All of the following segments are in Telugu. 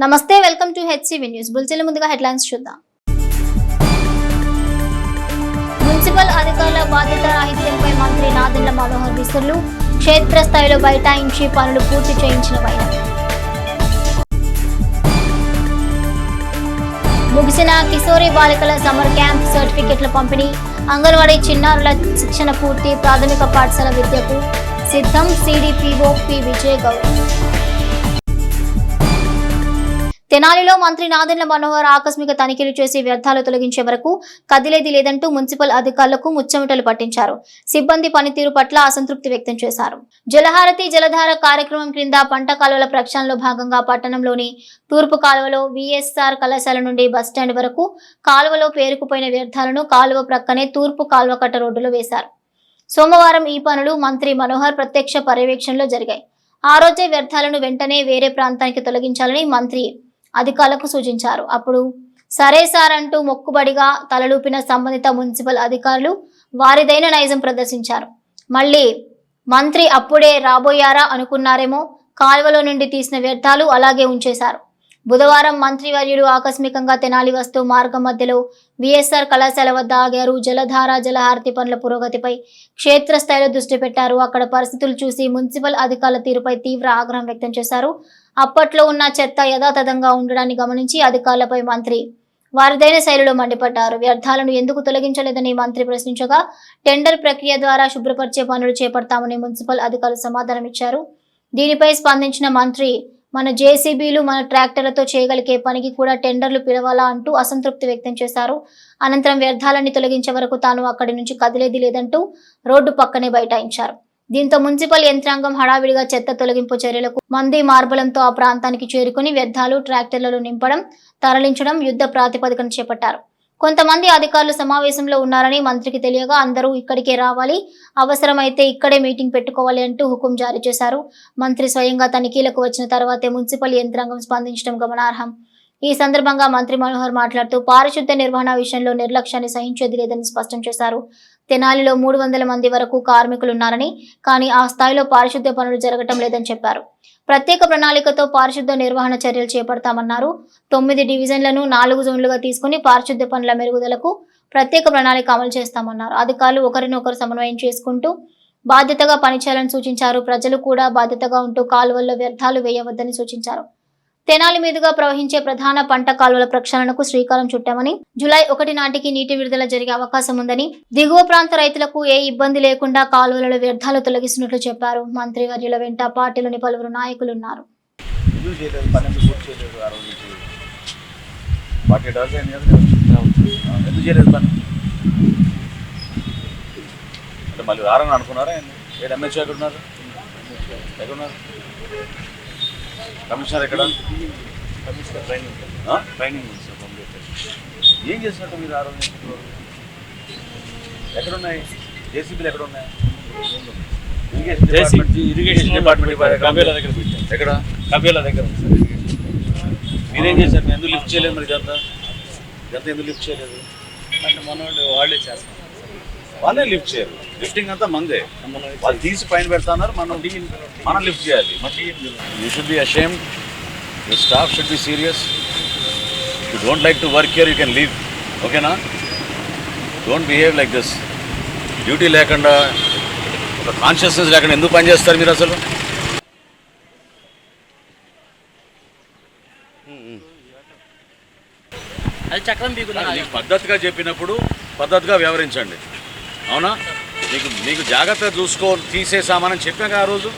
నమస్తే welcome to HCV news bulletin ముందుగా హెడ్లైన్స్ చూద్దాం. మున్సిపల్ అధికారుల బాధ్యత రాహిత్యంపై మంత్రి నాదెండ్ల మనోహర్ విసురులు, క్షేత్రస్థాయిలో బైఠాయించి పనులు పూర్తి చేయించిన వైనం. ముగిసిన కిశోరి బాలికల సమ్మర్ క్యాంప్ సర్టిఫికెట్ల పంపిణీ, అంగన్వాడీ చిన్నారుల శిక్షణ పూర్తి, ప్రాథమిక పాఠశాల విద్యకు సిద్ధం. CDPO P Vijay Goud. తెనాలిలో మంత్రి నాదెండ్ల మనోహర్ ఆకస్మిక తనిఖీలు చేసి వ్యర్థాలు తొలగించే వరకు కదిలేది లేదంటూ మున్సిపల్ అధికారులకు ముచ్చమటలు పట్టించారు. సిబ్బంది పనితీరు పట్ల అసంతృప్తి వ్యక్తం చేశారు. జలహారతి జలధార కార్యక్రమం క్రింద పంట కాలువల ప్రక్షాళనలో భాగంగా పట్టణంలోని తూర్పు కాలువలో విఎస్ఆర్ కళాశాల నుండి బస్టాండ్ వరకు కాలువలో పేరుకుపోయిన వ్యర్థాలను కాలువ ప్రక్కనే తూర్పు కాలువ కట్ట రోడ్డులో వేశారు. సోమవారం ఈ పనులు మంత్రి మనోహర్ ప్రత్యక్ష పర్యవేక్షణలో జరిగాయి. ఆ రోజే వ్యర్థాలను వెంటనే వేరే ప్రాంతానికి తొలగించాలని మంత్రి అధికారులకు సూచించారు. అప్పుడు సరే సార్ అంటూ మొక్కుబడిగా తలలూపిన సంబంధిత మున్సిపల్ అధికారులు వారిదైన నైజం ప్రదర్శించారు. మళ్ళీ మంత్రి అప్పుడే రాబోయారా అనుకున్నారేమో, కాలువలో నుండి తీసిన వ్యర్థాలు అలాగే ఉంచేశారు. బుధవారం మంత్రివర్యులు ఆకస్మికంగా తెనాలి వస్తూ మార్గం మధ్యలో విఎస్ఆర్ కళాశాల వద్ద ఆగారు. జలధార జలహారతి పనుల పురోగతిపై క్షేత్రస్థాయిలో దృష్టి పెట్టారు. అక్కడ పరిస్థితులు చూసి మున్సిపల్ అధికారుల తీరుపై తీవ్ర ఆగ్రహం వ్యక్తం చేశారు. అప్పట్లో ఉన్న చెత్త యథాతథంగా ఉండడాన్ని గమనించి అధికారులపై మంత్రి వారిదైన శైలిలో మండిపడ్డారు. వ్యర్థాలను ఎందుకు తొలగించలేదని మంత్రి ప్రశ్నించగా టెండర్ ప్రక్రియ ద్వారా శుభ్రపరిచే పనులు చేపడతామని మున్సిపల్ అధికారులు సమాధానమిచ్చారు. దీనిపై స్పందించిన మంత్రి మన జేసీబీలు మన ట్రాక్టర్లతో చేయగలిగే పనికి కూడా టెండర్లు పిలవాలా అంటూ అసంతృప్తి వ్యక్తం చేశారు. అనంతరం వ్యర్థాలన్నీ తొలగించే వరకు తాను అక్కడి నుంచి కదిలేది లేదంటూ రోడ్డు పక్కనే బైఠాయించారు. దీంతో మున్సిపల్ యంత్రాంగం హడావిడిగా చెత్త తొలగింపు చర్యలకు మంది మార్బలంతో ఆ ప్రాంతానికి చేరుకుని వ్యర్థాలు ట్రాక్టర్లలో నింపడం, తరలించడం యుద్ధ ప్రాతిపదికన చేపట్టారు. కొంతమంది అధికారులు సమావేశంలో ఉన్నారని మంత్రికి తెలియగా అందరూ ఇక్కడికే రావాలి, అవసరమైతే ఇక్కడే మీటింగ్ పెట్టుకోవాలి అంటూ హుకుం జారీ చేశారు. మంత్రి స్వయంగా తనిఖీలకు వచ్చిన తర్వాతే మున్సిపల్ యంత్రాంగం స్పందించడం గమనార్హం. ఈ సందర్భంగా మంత్రి మనోహర్ మాట్లాడుతూ పారిశుద్ధ్య నిర్వహణ విషయంలో నిర్లక్ష్యాన్ని సహించేది లేదని స్పష్టం చేశారు. తెనాలిలో 300 మంది వరకు కార్మికులున్నారని, కానీ ఆ స్థాయిలో పారిశుద్ధ్య పనులు జరగటం లేదని చెప్పారు. ప్రత్యేక ప్రణాళికతో పారిశుద్ధ్య నిర్వహణ చర్యలు చేపడతామన్నారు. 9 డివిజన్లను 4 జోన్లుగా తీసుకుని పారిశుద్ధ్య పనుల మెరుగుదలకు ప్రత్యేక ప్రణాళిక అమలు చేస్తామన్నారు. అధికారులు ఒకరినొకరు సమన్వయం చేసుకుంటూ బాధ్యతగా పనిచేయాలని సూచించారు. ప్రజలు కూడా బాధ్యతగా ఉంటూ కాలువల్లో వ్యర్థాలు వేయవద్దని సూచించారు. తెనాలి మీదుగా ప్రవహించే ప్రధాన పంట కాలువల ప్రక్షాళనకు శ్రీకారం చుట్టామని, జూలై 1 నాటికి నీటి విడుదల జరిగే అవకాశం ఉందని, దిగువ ప్రాంత రైతులకు ఏ ఇబ్బంది లేకుండా కాలువలలో వ్యర్థాలు తొలగిస్తున్నట్లు చెప్పారు. మంత్రి వర్యుల వెంట పార్టీలోని పలువురు నాయకులున్నారు. కమిషనర్ ఎక్కడ? ట్రైనింగ్ ఏం చేసినట్టు మీరు ఆ రోజు ఎక్కడున్నాయి జేసీబీలు? ఎక్కడున్నాయి? ఇరిగేషన్ డిపార్ట్మెంట్ ఎక్కడ? కబేల దగ్గర. మీరేం చేశారు? మీరు ఎందుకు లిఫ్ట్ చేయలేదు? మరి ఇదంతా ఎందుకు లిఫ్ట్ చేయలేదు? అంటే మనోళ్ళు వాళ్ళే చేస్తారు, వాళ్ళే లిఫ్ట్ చేయరు. లిఫ్టింగ్ అంతా మందే. వాళ్ళు తీసి పైన పెడతాన్నారు, మనం లిఫ్ట్ చేయాలి. You should be ashamed. Your staff should be serious. You don't like to work here, you can leave. ఓకేనా? Don't behave like this. Duty లేకుండా, ఒక కాన్షియస్నెస్ లేకుండా ఎందుకు పని చేస్తారు మీరు అసలు? అది చక్రం మీకు పద్ధతిగా చెప్పినప్పుడు పద్ధతిగా వ్యవహరించండి. అవునా? మీకు జాగ్రత్తగా తీసేసామని చెప్పాక ఆ రోజు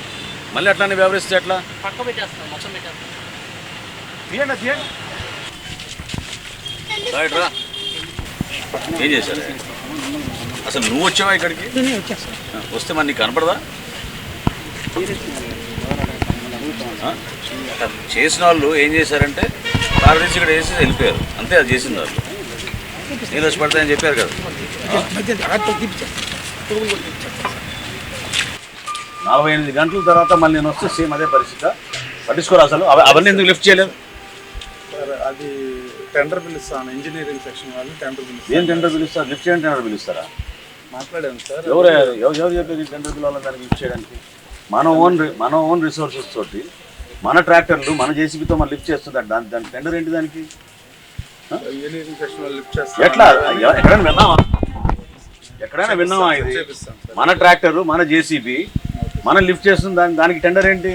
మళ్ళీ అట్లానే వ్యవహరిస్తే ఎట్లా? పక్క పెట్టేస్తాం, మొత్తం పెట్టేస్తాం. తీయండి. రైట్ రా. ఏం చేశారు అసలు? నువ్వు వచ్చావా ఇక్కడికి? వస్తే మరి నీకు కనపడదా? చేసిన వాళ్ళు ఏం చేశారంటే కారు తీసి ఇక్కడ వేసి వెళ్ళిపోయారు అంతే. అది చేసిన వాళ్ళు నీళ్ళు వచ్చి పడతాయని చెప్పారు కదా. 48 గంటల తర్వాత మళ్ళీ నేను వస్తే సేమ్ అదే పరిస్థితి. పట్టించుకోరు అసలు. అవన్నీ ఎందుకు లిఫ్ట్ చేయలేదు? అది టెండర్ పిలుస్తాను, ఇంజనీరింగ్ సెక్షన్ వాళ్ళు టెండర్ పిలుస్తారు. ఏం టెండర్ పిలుస్తారు? లిఫ్ట్ చేయడానికి టెండర్ పిలుస్తారా? మాట్లాడాను సార్. ఎవరు చెప్పేది టెండర్ పిలవాలని దానికి లిఫ్ట్ చేయడానికి? మన ఓన్ రిసోర్సెస్ తోటి మన ట్రాక్టర్లు మన జేసీబీతో మనం లిఫ్ట్ చేస్తుంటారు. దాని టెండర్ ఏంటి దానికి? ఇంజనీరింగ్ సెక్షన్ వాళ్ళు లిఫ్ట్ చేస్తారు. ఎట్లా? ఎక్కడైనా విన్నామా ఇది? మన ట్రాక్టర్ మన జేసీబీ మనం లిఫ్ట్ చేస్తుంది, దానికి టెండర్ ఏంటి?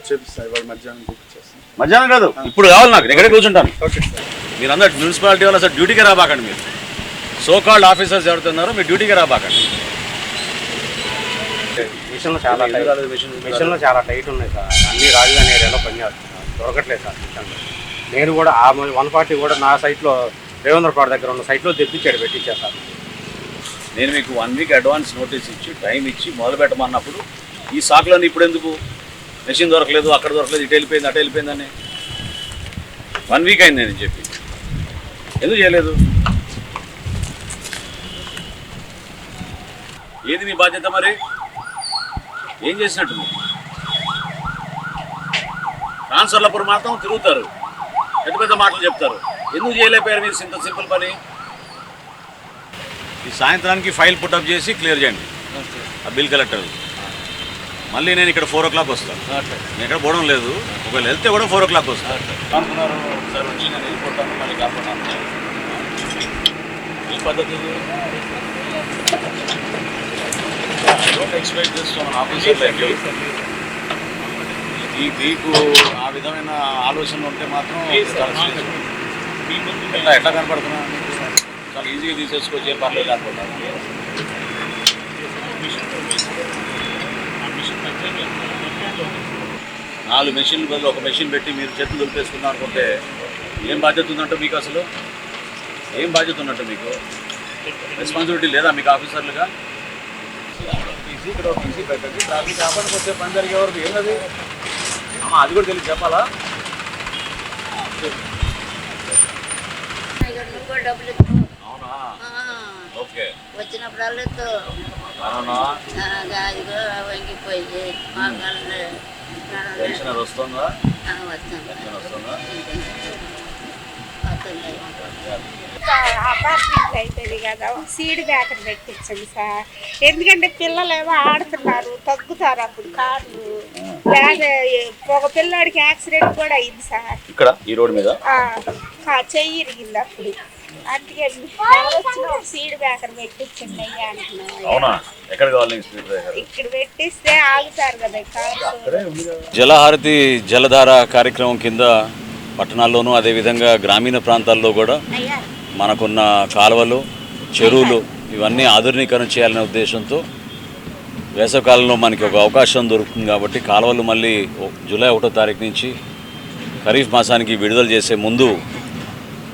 చేపిస్తాను ఇవాళ మధ్యాహ్నం చూపించేస్తాను. మధ్యాహ్నం కాదు, ఇప్పుడు కావాలి నాకు. ఎక్కడే కూర్చుంటాను. Okay sir. మీరందరూ మున్సిపాలిటీ వాళ్ళు అసలు డ్యూటీకి రాబాకండి. మీరు సోకాల్డ్ ఆఫీసర్స్ ఎవరుతున్నారో మీరు డ్యూటీకి రాబాకండి. మిషన్లు చాలా టైట్ ఉన్నాయి సార్. అన్ని రాజధాని ఏరియాలో పనిచేస్తున్నాయి, దొరకట్లేదు సార్ మిషన్లు. నేను కూడా ఆ 140 కూడా నా సైట్లో రేవంద్రపాడు దగ్గర ఉన్న సైట్లో తెప్పించాడు, పెట్టించేసాను. నేను మీకు 1 వీక్ అడ్వాన్స్ నోటీస్ ఇచ్చి టైం ఇచ్చి మొదలు పెట్టమన్నప్పుడు ఈ సాకులన్నీ ఇప్పుడు ఎందుకు? మెషిన్ దొరకలేదు, అక్కడ దొరకలేదు, ఇటు వెళ్ళిపోయింది, అటు వెళ్ళిపోయిందని 1 వీక్ అయింది నేను చెప్పి. ఎందుకు చేయలేదు? ఏది మీ బాధ్యత మరి? ఏం చేసినట్టు? ట్రాన్స్ఫర్లప్పుడు మాత్రం తిరుగుతారు, పెద్ద పెద్ద మాటలు చెప్తారు. ఎందుకు చేయలేకపోయారు మీరు ఇంత సింపుల్ పని? ఈ సాయంత్రానికి ఫైల్ పుట్అప్ చేసి క్లియర్ చేయండి ఆ బిల్ కలెక్టర్. మళ్ళీ నేను ఇక్కడ 4 o'clock వస్తాను. నేను ఎక్కడ పోవడం లేదు, ఒకవేళ వెళ్తే కూడా 4 o'clock వస్తాను. అనుకున్నారు సార్ వచ్చి నేను వెళ్ళిపోతాను, మళ్ళీ కాకపోతే ఈ పద్ధతి don't expect this from officer like you. మీకు ఆ విధమైన ఆలోచనలు ఉంటే మాత్రం ఎట్లా కనపడుతున్నా? చాలా ఈజీగా తీసేసుకొచ్చే పర్లేదు అనుకుంటాను. 4 మెషిన్లు బదులు ఒక మెషిన్ పెట్టి మీరు చేతులు దులిపేసుకుందాం అనుకుంటే ఏం బాధ్యత ఉందంటే మీకు? అసలు ఏం బాధ్యత ఉన్నట్టు? మీకు రెస్పాన్సిబిలిటీ లేదా మీకు ఆఫీసర్లుగా? పీసీ ఇక్కడ పీసీ పెట్టండి, ట్రాఫిక్ ఆపడానికి వచ్చే పని జరిగే వరకు ఏంటది? అమ్మా అది కూడా తెలియదు చెప్పాలా? అవునా? ఓకే. వచ్చినప్పుడల్లా అవునా? వంగిపోయి పెన్షనర్ వస్తుందా? వస్తుంది. పెన్షన్ వస్తుందా? అపార్ట్మెంట్ అయిపోయింది కదా, సీడ్ బ్యాకర్ పెట్టించండి సార్. ఎందుకంటే పిల్లలు ఏమో ఆడుతున్నారు, తగ్గుతారు అప్పుడు కార్లు. ఒక పిల్లాడికి యాక్సిడెంట్ కూడా అయింది సార్ ఇక్కడ ఈ రోడ్ మీద. చెయ్యి ఇరిగింది అప్పుడు. అందుకే సీడ్ బ్యాకర్ పెట్టించండి అయ్యా అంటున్నాను. అవునా? ఎక్కడ కావాలి? ఇక్కడ పెట్టిస్తే ఆగుతారు కదా కార్లు. జలహారతి జలధార కార్యక్రమం కింద పట్టణాల్లోనూ అదేవిధంగా గ్రామీణ ప్రాంతాల్లో కూడా మనకున్న కాలువలు, చెరువులు ఇవన్నీ ఆధునీకరణ చేయాలనే ఉద్దేశంతో వేసవికాలంలో మనకి ఒక అవకాశం దొరుకుతుంది కాబట్టి కాలువలు మళ్ళీ జూలై 1వ తారీఖు నుంచి ఖరీఫ్ మాసానికి విడుదల చేసే ముందు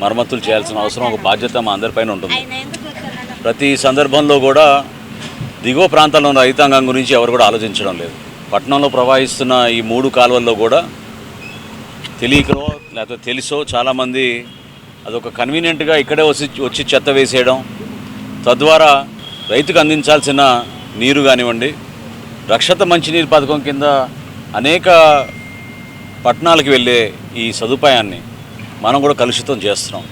మరమ్మతులు చేయాల్సిన అవసరం, ఒక బాధ్యత మా అందరిపైన ఉంటుంది. ప్రతి సందర్భంలో కూడా దిగువ ప్రాంతాల్లో ఉన్న రైతాంగం గురించి ఎవరు కూడా ఆలోచించడం లేదు. పట్టణంలో ప్రవహిస్తున్న ఈ 3 కాలువల్లో కూడా తెలియకో లేకపోతే తెలుసో చాలామంది అదొక కన్వీనియంట్గా ఇక్కడే వచ్చి చెత్త వేసేయడం, తద్వారా రైతుకు అందించాల్సిన నీరు కానివ్వండి, రక్షిత మంచినీరు పథకం కింద అనేక పట్టణాలకు వెళ్ళే ఈ సదుపాయాన్ని మనం కూడా కలుషితం చేస్తున్నాం.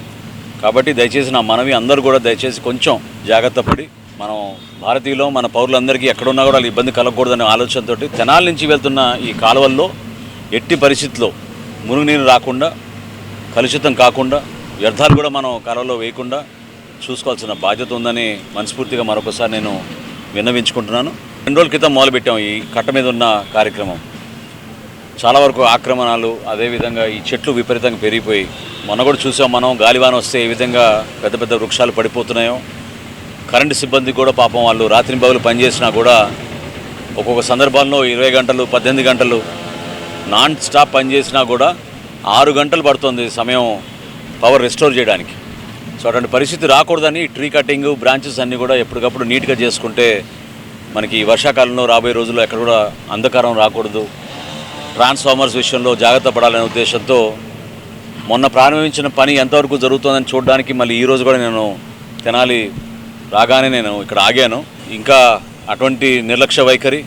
కాబట్టి దయచేసి నా మనవి, అందరూ కూడా దయచేసి కొంచెం జాగ్రత్త పడి మనం భారతీయులు మన పౌరులందరికీ ఎక్కడున్నా కూడా ఇబ్బంది కలగకూడదనే ఆలోచనతో తెనాలి నుంచి వెళ్తున్న ఈ కాలువల్లో ఎట్టి పరిస్థితుల్లో మురుగునీరు రాకుండా, కలుషితం కాకుండా, వ్యర్థాలు కూడా మనం కాలువలో వేయకుండా చూసుకోవాల్సిన బాధ్యత ఉందని మనస్ఫూర్తిగా మరొకసారి నేను విన్నవించుకుంటున్నాను. 2 రోజుల క్రితం మొదలుపెట్టాం ఈ కట్ట మీద ఉన్న కార్యక్రమం. చాలా వరకు ఆక్రమణలు, అదేవిధంగా ఈ చెట్లు విపరీతంగా పెరిగిపోయి మొన్న కూడా చూసాం మనం, గాలివాన వస్తే ఏ విధంగా పెద్ద పెద్ద వృక్షాలు పడిపోతున్నాయో. కరెంటు సిబ్బంది కూడా పాపం వాళ్ళు రాత్రింబగలు పనిచేసినా కూడా ఒక్కొక్క సందర్భంలో 20 గంటలు 18 గంటలు నాన్ స్టాప్ పనిచేసినా కూడా 6 గంటలు పడుతుంది సమయం పవర్ రెస్టోర్ చేయడానికి. సో అటువంటి పరిస్థితి రాకూడదని ట్రీ కటింగ్, బ్రాంచెస్ అన్నీ కూడా ఎప్పటికప్పుడు నీట్గా చేసుకుంటే మనకి వర్షాకాలంలో రాబోయే రోజుల్లో ఎక్కడ కూడా అంధకారం రాకూడదు. ట్రాన్స్ఫార్మర్స్ విషయంలో జాగ్రత్త పడాలనే ఉద్దేశంతో మొన్న ప్రారంభించిన పని ఎంతవరకు జరుగుతుందని చూడడానికి మళ్ళీ ఈరోజు కూడా నేను తెనాలి రాగానే నేను ఇక్కడ ఆగాను. ఇంకా అటువంటి నిర్లక్ష్య వైఖరి,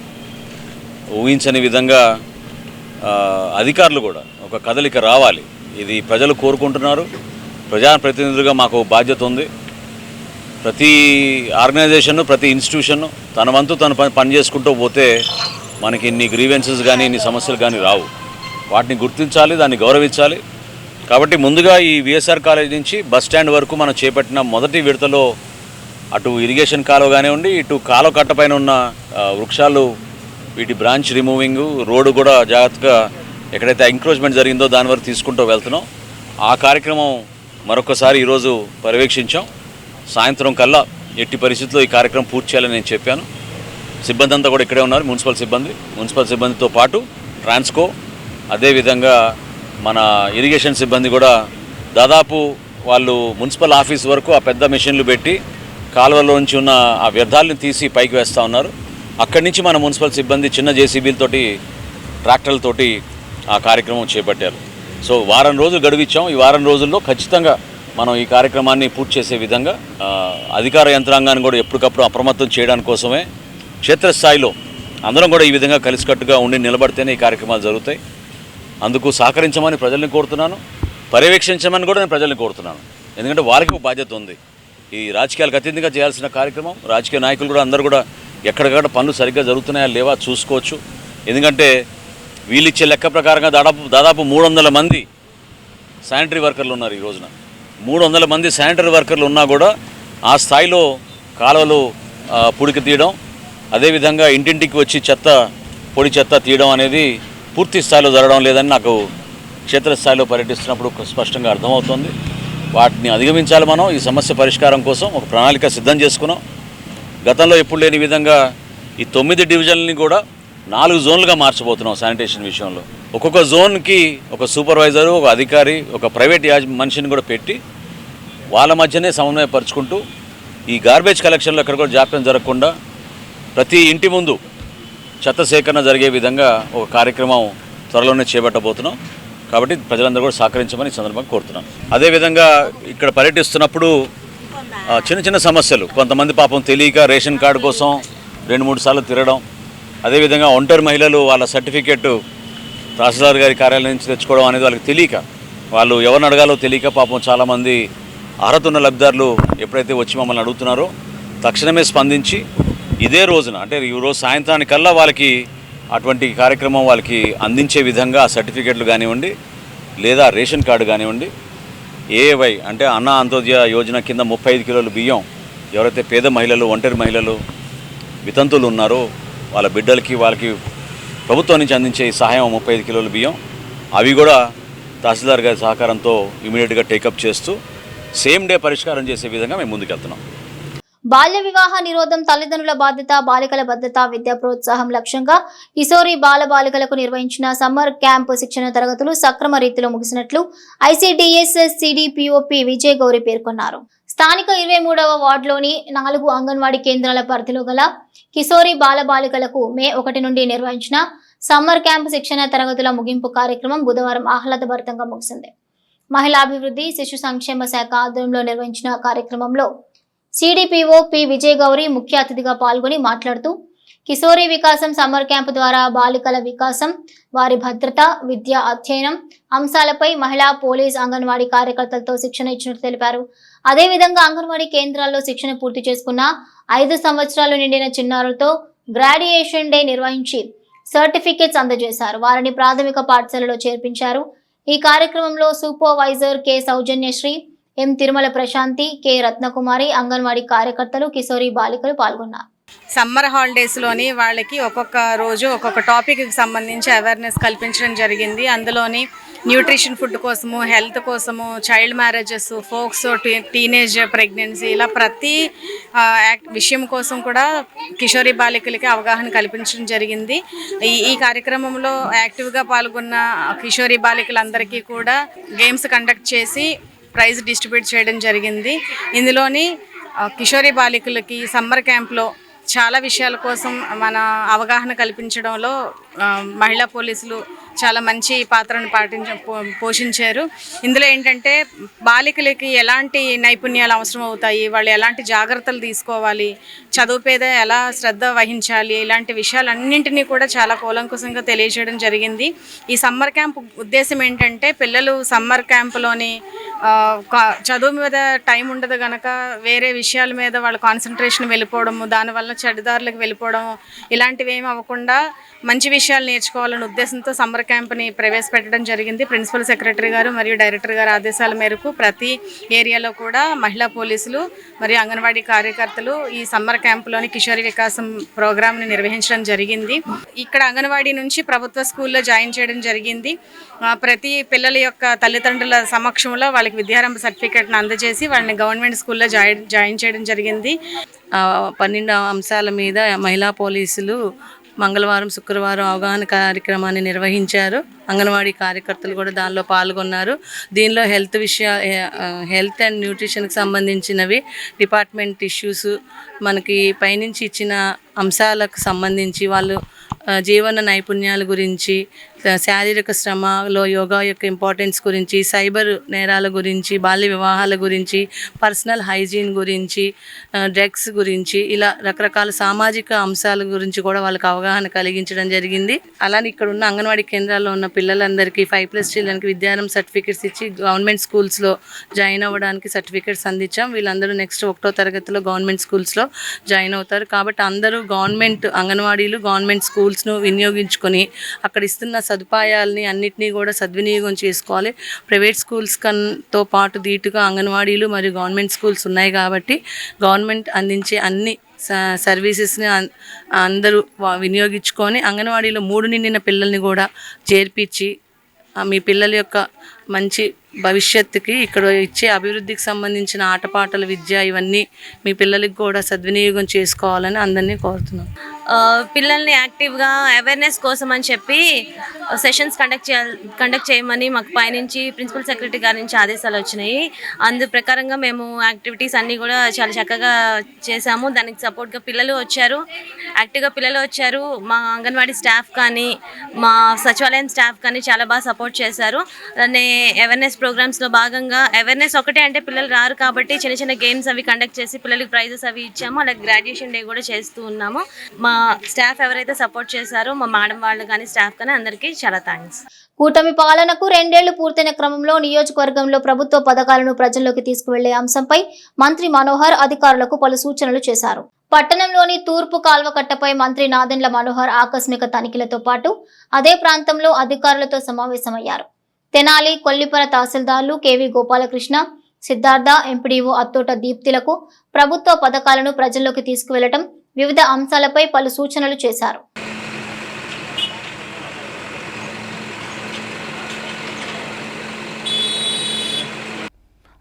ఊహించని విధంగా అధికారులు కూడా ఒక కదలిక రావాలి. ఇది ప్రజలు కోరుకుంటున్నారు. ప్రజాప్రతినిధులుగా మాకు బాధ్యత ఉంది. ప్రతి ఆర్గనైజేషన్, ప్రతి ఇన్స్టిట్యూషన్ తన వంతు తను పని చేసుకుంటూ పోతే మనకి ఇన్ని గ్రీవెన్సెస్ కానీ ఇన్ని సమస్యలు కానీ రావు. వాటిని గుర్తించాలి, దాన్ని గౌరవించాలి. కాబట్టి ముందుగా ఈ విఎస్ఆర్ కాలేజ్ నుంచి బస్ స్టాండ్ వరకు మనం చేపట్టిన మొదటి విడతలో అటు ఇరిగేషన్ కాలువ కానివ్వండి, ఇటు కాలువ కట్టపైన ఉన్న వృక్షాలు వీటి బ్రాంచ్ రిమూవింగ్, రోడ్డు కూడా జాగ్రత్తగా ఎక్కడైతే ఎంక్రోచ్మెంట్ జరిగిందో దాని వరకు తీసుకుంటూ వెళ్తున్నాం. ఆ కార్యక్రమం మరొకసారి ఈరోజు పర్యవేక్షించాం. సాయంత్రం కల్లా ఎట్టి పరిస్థితుల్లో ఈ కార్యక్రమం పూర్తి చేయాలని నేను చెప్పాను. సిబ్బంది అంతా కూడా ఇక్కడే ఉన్నారు, మున్సిపల్ సిబ్బందితో పాటు ట్రాన్స్కో, అదేవిధంగా మన ఇరిగేషన్ సిబ్బంది కూడా దాదాపు వాళ్ళు మున్సిపల్ ఆఫీస్ వరకు ఆ పెద్ద మెషిన్లు పెట్టి కాలువలోంచి ఉన్న ఆ వ్యర్థాలను తీసి పైకి వేస్తూ ఉన్నారు. అక్కడి నుంచి మన మున్సిపల్ సిబ్బంది చిన్న జేసీబీలతోటి, ట్రాక్టర్లతోటి ఆ కార్యక్రమం చేపట్టారు. సో వారం రోజులు గడువిచ్చాం. ఈ వారం రోజుల్లో ఖచ్చితంగా మనం ఈ కార్యక్రమాన్ని పూర్తి చేసే విధంగా అధికార యంత్రాంగాన్ని కూడా ఎప్పటికప్పుడు అప్రమత్తం చేయడానికి కోసమే క్షేత్రస్థాయిలో అందరం కూడా ఈ విధంగా కలిసికట్టుగా ఉండి నిలబడితేనే ఈ కార్యక్రమాలు జరుగుతాయి. అందుకు సహకరించమని ప్రజల్ని కోరుతున్నాను, పర్యవేక్షించమని కూడా నేను ప్రజల్ని కోరుతున్నాను. ఎందుకంటే వాళ్ళకి ఒక బాధ్యత ఉంది. ఈ రాజకీయాలకు అతీతంగా చేయాల్సిన కార్యక్రమం. రాజకీయ నాయకులు కూడా అందరూ కూడా ఎక్కడికక్కడ పనులు సరిగ్గా జరుగుతున్నాయా లేవా చూసుకోవచ్చు. ఎందుకంటే వీళ్ళు ఇచ్చే లెక్క ప్రకారంగా దాదాపు 300 మంది శానిటరీ వర్కర్లు ఉన్నారు. ఈ రోజున 300 మంది శానిటరీ వర్కర్లు ఉన్నా కూడా ఆ స్థాయిలో కాలువలు పుడికి తీయడం, అదేవిధంగా ఇంటింటికి వచ్చి పొడి చెత్త తీయడం అనేది పూర్తి స్థాయిలో జరగడం లేదని నాకు క్షేత్రస్థాయిలో పర్యటిస్తున్నప్పుడు స్పష్టంగా అర్థమవుతుంది. వాటిని అధిగమించాలి. మనం ఈ సమస్య పరిష్కారం కోసం ఒక ప్రణాళిక సిద్ధం చేసుకున్నాం. గతంలో ఎప్పుడు లేని విధంగా ఈ 9 డివిజన్లని కూడా 4 జోన్లుగా మార్చబోతున్నాం. శానిటేషన్ విషయంలో ఒక్కొక్క జోన్కి ఒక సూపర్వైజరు, ఒక అధికారి, ఒక ప్రైవేట్ మనిషిని కూడా పెట్టి వాళ్ళ మధ్యనే సమన్వయపరుచుకుంటూ ఈ గార్బేజ్ కలెక్షన్లో ఎక్కడ కూడా జాప్యం జరగకుండా ప్రతి ఇంటి ముందు చెత్త సేకరణ జరిగే విధంగా ఒక కార్యక్రమం త్వరలోనే చేపట్టబోతున్నాం. కాబట్టి ప్రజలందరూ కూడా సహకరించమని ఈ సందర్భంగా కోరుతున్నాం. అదేవిధంగా ఇక్కడ పర్యటిస్తున్నప్పుడు చిన్న సమస్యలు, కొంతమంది పాపం తెలియక రేషన్ కార్డు కోసం 2-3 సార్లు తిరగడం, అదేవిధంగా ఒంటరి మహిళలు వాళ్ళ సర్టిఫికెట్ తహసీల్దార్ గారి కార్యాలయం నుంచి తెచ్చుకోవడం అనేది వాళ్ళకి తెలియక, వాళ్ళు ఎవరిని అడగాలో తెలియక పాపం చాలామంది అర్హత ఉన్న లబ్ధిదారులు ఎప్పుడైతే వచ్చి మమ్మల్ని అడుగుతున్నారో తక్షణమే స్పందించి ఇదే రోజున అంటే ఈరోజు సాయంత్రానికల్లా వాళ్ళకి అటువంటి కార్యక్రమం వాళ్ళకి అందించే విధంగా సర్టిఫికెట్లు కానివ్వండి లేదా రేషన్ కార్డు కానివ్వండి, ఏవై అంటే అన్న అంత్యోదయ యోజన కింద 35 కిలోల బియ్యం ఎవరైతే పేద మహిళలు, ఒంటరి మహిళలు, వితంతువులు ఉన్నారో వాళ్ళ బిడ్డలకి వాళ్ళకి ప్రభుత్వం నుంచి అందించే ఈ సహాయం 35 కిలోల బియ్యం అవి కూడా తహసీల్దార్ గారి సహకారంతో ఇమీడియట్గా టేకప్ చేస్తూ సేమ్ డే పరిష్కారం చేసే విధంగా మేము ముందుకెళ్తున్నాం. బాల్య వివాహ నిరోధం, తల్లిదండ్రుల బాధ్యత, బాలికల భద్రత, విద్యా ప్రోత్సాహం లక్ష్యంగా కిశోరి బాలబాలికలకు నిర్వహించిన సమ్మర్ క్యాంప్ శిక్షణ తరగతులు సక్రమ రీతిలో ముగిసినట్లు ఐసీడీఎస్ సిడిపిఓపి విజయ్ గౌరి పేర్కొన్నారు. స్థానిక 23వ వార్డులోని 4 అంగన్వాడీ కేంద్రాల పరిధిలో గల కిశోరి బాలబాలికలకు మే 1 నుండి నిర్వహించిన సమ్మర్ క్యాంప్ శిక్షణ తరగతుల ముగింపు కార్యక్రమం బుధవారం ఆహ్లాదభరితంగా ముగిసింది. మహిళాభివృద్ధి, శిశు సంక్షేమ శాఖ ఆధ్వర్యంలో నిర్వహించిన కార్యక్రమంలో సిడిపిఓ పి విజయ్ గౌరి ముఖ్య అతిథిగా పాల్గొని మాట్లాడుతూ కిశోరి వికాసం సమ్మర్ క్యాంపు ద్వారా బాలికల వికాసం, వారి భద్రత, విద్య, అధ్యయనం అంశాలపై మహిళా, పోలీస్, అంగన్వాడీ కార్యకర్తలతో శిక్షణ ఇచ్చినట్లు తెలిపారు. అదేవిధంగా అంగన్వాడీ కేంద్రాల్లో శిక్షణ పూర్తి చేసుకున్న 5 సంవత్సరాలు నిండిన చిన్నారులతో గ్రాడ్యుయేషన్ డే నిర్వహించి సర్టిఫికెట్స్ అందజేశారు. వారిని ప్రాథమిక పాఠశాలలో చేర్పించారు. ఈ కార్యక్రమంలో సూపర్వైజర్ కె సౌజన్యశ్రీ, ఎం తిరుమల ప్రశాంతి, కె రత్నకుమారి, అంగన్వాడీ కార్యకర్తలు, కిశోరి బాలికలు పాల్గొన్నారు. సమ్మర్ హాలిడేస్లోని వాళ్ళకి ఒక్కొక్క రోజు ఒక్కొక్క టాపిక్కి సంబంధించి అవేర్నెస్ కల్పించడం జరిగింది. అందులోని న్యూట్రిషన్ ఫుడ్ కోసము, హెల్త్ కోసము, చైల్డ్ మ్యారేజెస్, ఫోక్స్, టీనేజ్ ప్రెగ్నెన్సీ, ఇలా ప్రతి విషయం కోసం కూడా కిషోరి బాలికలకి అవగాహన కల్పించడం జరిగింది. ఈ కార్యక్రమంలో యాక్టివ్గా పాల్గొన్న కిషోరి బాలికలందరికీ కూడా గేమ్స్ కండక్ట్ చేసి ప్రైజ్ డిస్ట్రిబ్యూట్ చేయడం జరిగింది. ఇందులోని కిషోరి బాలికలకి సమ్మర్ క్యాంప్లో చాలా విషయాల కోసం మన అవగాహన కల్పించడంలో మహిళా పోలీసులు చాలా మంచి పాత్రను పోషించారు. ఇందులో ఏంటంటే బాలికలకి ఎలాంటి నైపుణ్యాలు అవసరం అవుతాయి, వాళ్ళు ఎలాంటి జాగ్రత్తలు తీసుకోవాలి, చదువు మీద ఎలా శ్రద్ధ వహించాలి, ఇలాంటి విషయాలన్నింటినీ కూడా చాలా కూలంకుశంగా తెలియజేయడం జరిగింది. ఈ సమ్మర్ క్యాంప్ ఉద్దేశం ఏంటంటే పిల్లలు సమ్మర్ క్యాంపులోని చదువు మీద టైం ఉండదు కనుక వేరే విషయాల మీద వాళ్ళ కాన్సన్ట్రేషన్ వెళ్ళిపోవడము, దానివల్ల చెడుదారులకు వెళ్ళిపోవడం ఇలాంటివి ఏమి అవ్వకుండా మంచి విషయాలు నేర్చుకోవాలనే ఉద్దేశంతో సమ్మర్ క్యాంప్ని ప్రవేశపెట్టడం జరిగింది. ప్రిన్సిపల్ సెక్రటరీ గారు మరియు డైరెక్టర్ గారు ఆదేశాల మేరకు ప్రతి ఏరియాలో కూడా మహిళా పోలీసులు మరియు అంగన్వాడీ కార్యకర్తలు ఈ సమ్మర్ క్యాంపులోని కిషోరి వికాసం ప్రోగ్రామ్ని నిర్వహించడం జరిగింది. ఇక్కడ అంగన్వాడీ నుంచి ప్రభుత్వ స్కూల్లో జాయిన్ చేయడం జరిగింది. ప్రతి పిల్లల యొక్క తల్లిదండ్రుల సమక్షంలో వాళ్ళకి విద్యారంభ సర్టిఫికేట్ను అందజేసి వాళ్ళని గవర్నమెంట్ స్కూల్లో జాయిన్ చేయడం జరిగింది. 12 అంశాల మీద మహిళా పోలీసులు మంగళవారం శుక్రవారం అవగాహన కార్యక్రమాన్ని నిర్వహించారు. అంగన్వాడీ కార్యకర్తలు కూడా దానిలో పాల్గొన్నారు. దీనిలో హెల్త్ అండ్ న్యూట్రిషన్కి సంబంధించినవి డిపార్ట్మెంట్ ఇష్యూస్, మనకి పైనుంచి ఇచ్చిన అంశాలకు సంబంధించి వాళ్ళు జీవన నైపుణ్యాల గురించి, శారీరక శ్రమలో యోగా యొక్క ఇంపార్టెన్స్ గురించి, సైబర్ నేరాల గురించి, బాల్య వివాహాల గురించి, పర్సనల్ హైజీన్ గురించి, డ్రగ్స్ గురించి, ఇలా రకరకాల సామాజిక అంశాల గురించి కూడా వాళ్ళకి అవగాహన కలిగించడం జరిగింది. అలానే ఇక్కడ ఉన్న అంగన్వాడీ కేంద్రాల్లో ఉన్న పిల్లలందరికీ 5+ చిల్డ్రన్కి విద్యారంభ సర్టిఫికేట్స్ ఇచ్చి గవర్నమెంట్ స్కూల్స్లో జాయిన్ అవ్వడానికి సర్టిఫికేట్స్ అందించాం. వీళ్ళందరూ నెక్స్ట్ 1వ తరగతిలో గవర్నమెంట్ స్కూల్స్లో జాయిన్ అవుతారు. కాబట్టి అందరూ గవర్నమెంట్ అంగన్వాడీలు గవర్నమెంట్ స్కూల్స్ను వినియోగించుకొని అక్కడ ఇస్తున్న సదుపాయాలని అన్నిటినీ కూడా సద్వినియోగం చేసుకోవాలి. ప్రైవేట్ స్కూల్స్ తో పాటు ధీటుగా అంగన్వాడీలు మరియు గవర్నమెంట్ స్కూల్స్ ఉన్నాయి కాబట్టి గవర్నమెంట్ అందించే అన్ని సర్వీసెస్ని అందరూ వినియోగించుకొని అంగన్వాడీలో 3 నిండిన పిల్లల్ని కూడా చేర్పించి మీ పిల్లల యొక్క మంచి భవిష్యత్తుకి ఇక్కడ ఇచ్చే అభివృద్ధికి సంబంధించిన ఆటపాటల విద్య ఇవన్నీ మీ పిల్లలకి కూడా సద్వినియోగం చేసుకోవాలని అందరినీ కోరుతున్నాం. పిల్లల్ని యాక్టివ్గా అవేర్నెస్ కోసం అని చెప్పి సెషన్స్ కండక్ట్ చేయమని మాకు పైనుంచి ప్రిన్సిపల్ సెక్రటరీ గారి నుంచి ఆదేశాలు వచ్చినాయి. అందు ప్రకారంగా మేము యాక్టివిటీస్ అన్నీ కూడా చాలా చక్కగా చేసాము. దానికి సపోర్ట్గా పిల్లలు వచ్చారు, యాక్టివ్గా పిల్లలు వచ్చారు. మా అంగన్వాడీ స్టాఫ్ కానీ మా సచివాలయం స్టాఫ్ కానీ చాలా బాగా సపోర్ట్ చేశారు. దాన్ని అవేర్నెస్ ప్రోగ్రామ్స్లో భాగంగా అవేర్నెస్ ఒకటే అంటే పిల్లలు రారు కాబట్టి చిన్న చిన్న గేమ్స్ అవి కండక్ట్ చేసి పిల్లలకి ప్రైజెస్ అవి ఇచ్చాము. అలాగే గ్రాడ్యుయేషన్ డే కూడా చేస్తూ ఉన్నాము. మా స్టాఫ్ ఎవరైతే సపోర్ట్ చేశారో మా మేడం వాళ్ళు కానీ స్టాఫ్ కానీ అందరికీ చాలా థ్యాంక్స్. కూటమి పాలనకు 2 ఏళ్లు పూర్తయిన క్రమంలో నియోజకవర్గంలో ప్రభుత్వ పథకాలను ప్రజల్లోకి తీసుకువెళ్లే అంశంపై మంత్రి మనోహర్ అధికారులకు పలు సూచనలు చేశారు. పట్టణంలోని తూర్పు కాల్వకట్టపై మంత్రి నాదెండ్ల మనోహర్ ఆకస్మిక తనిఖీలతో పాటు అదే ప్రాంతంలో అధికారులతో సమావేశమయ్యారు. తెనాలి, కొల్లిపర తహసీల్దార్లు కేవి గోపాలకృష్ణ, సిద్ధార్థ, ఎంపీడీఓ అత్తోట దీప్తిలకు ప్రభుత్వ పథకాలను ప్రజల్లోకి తీసుకువెళ్లడం, వివిధ అంశాలపై పలు సూచనలు చేశారు.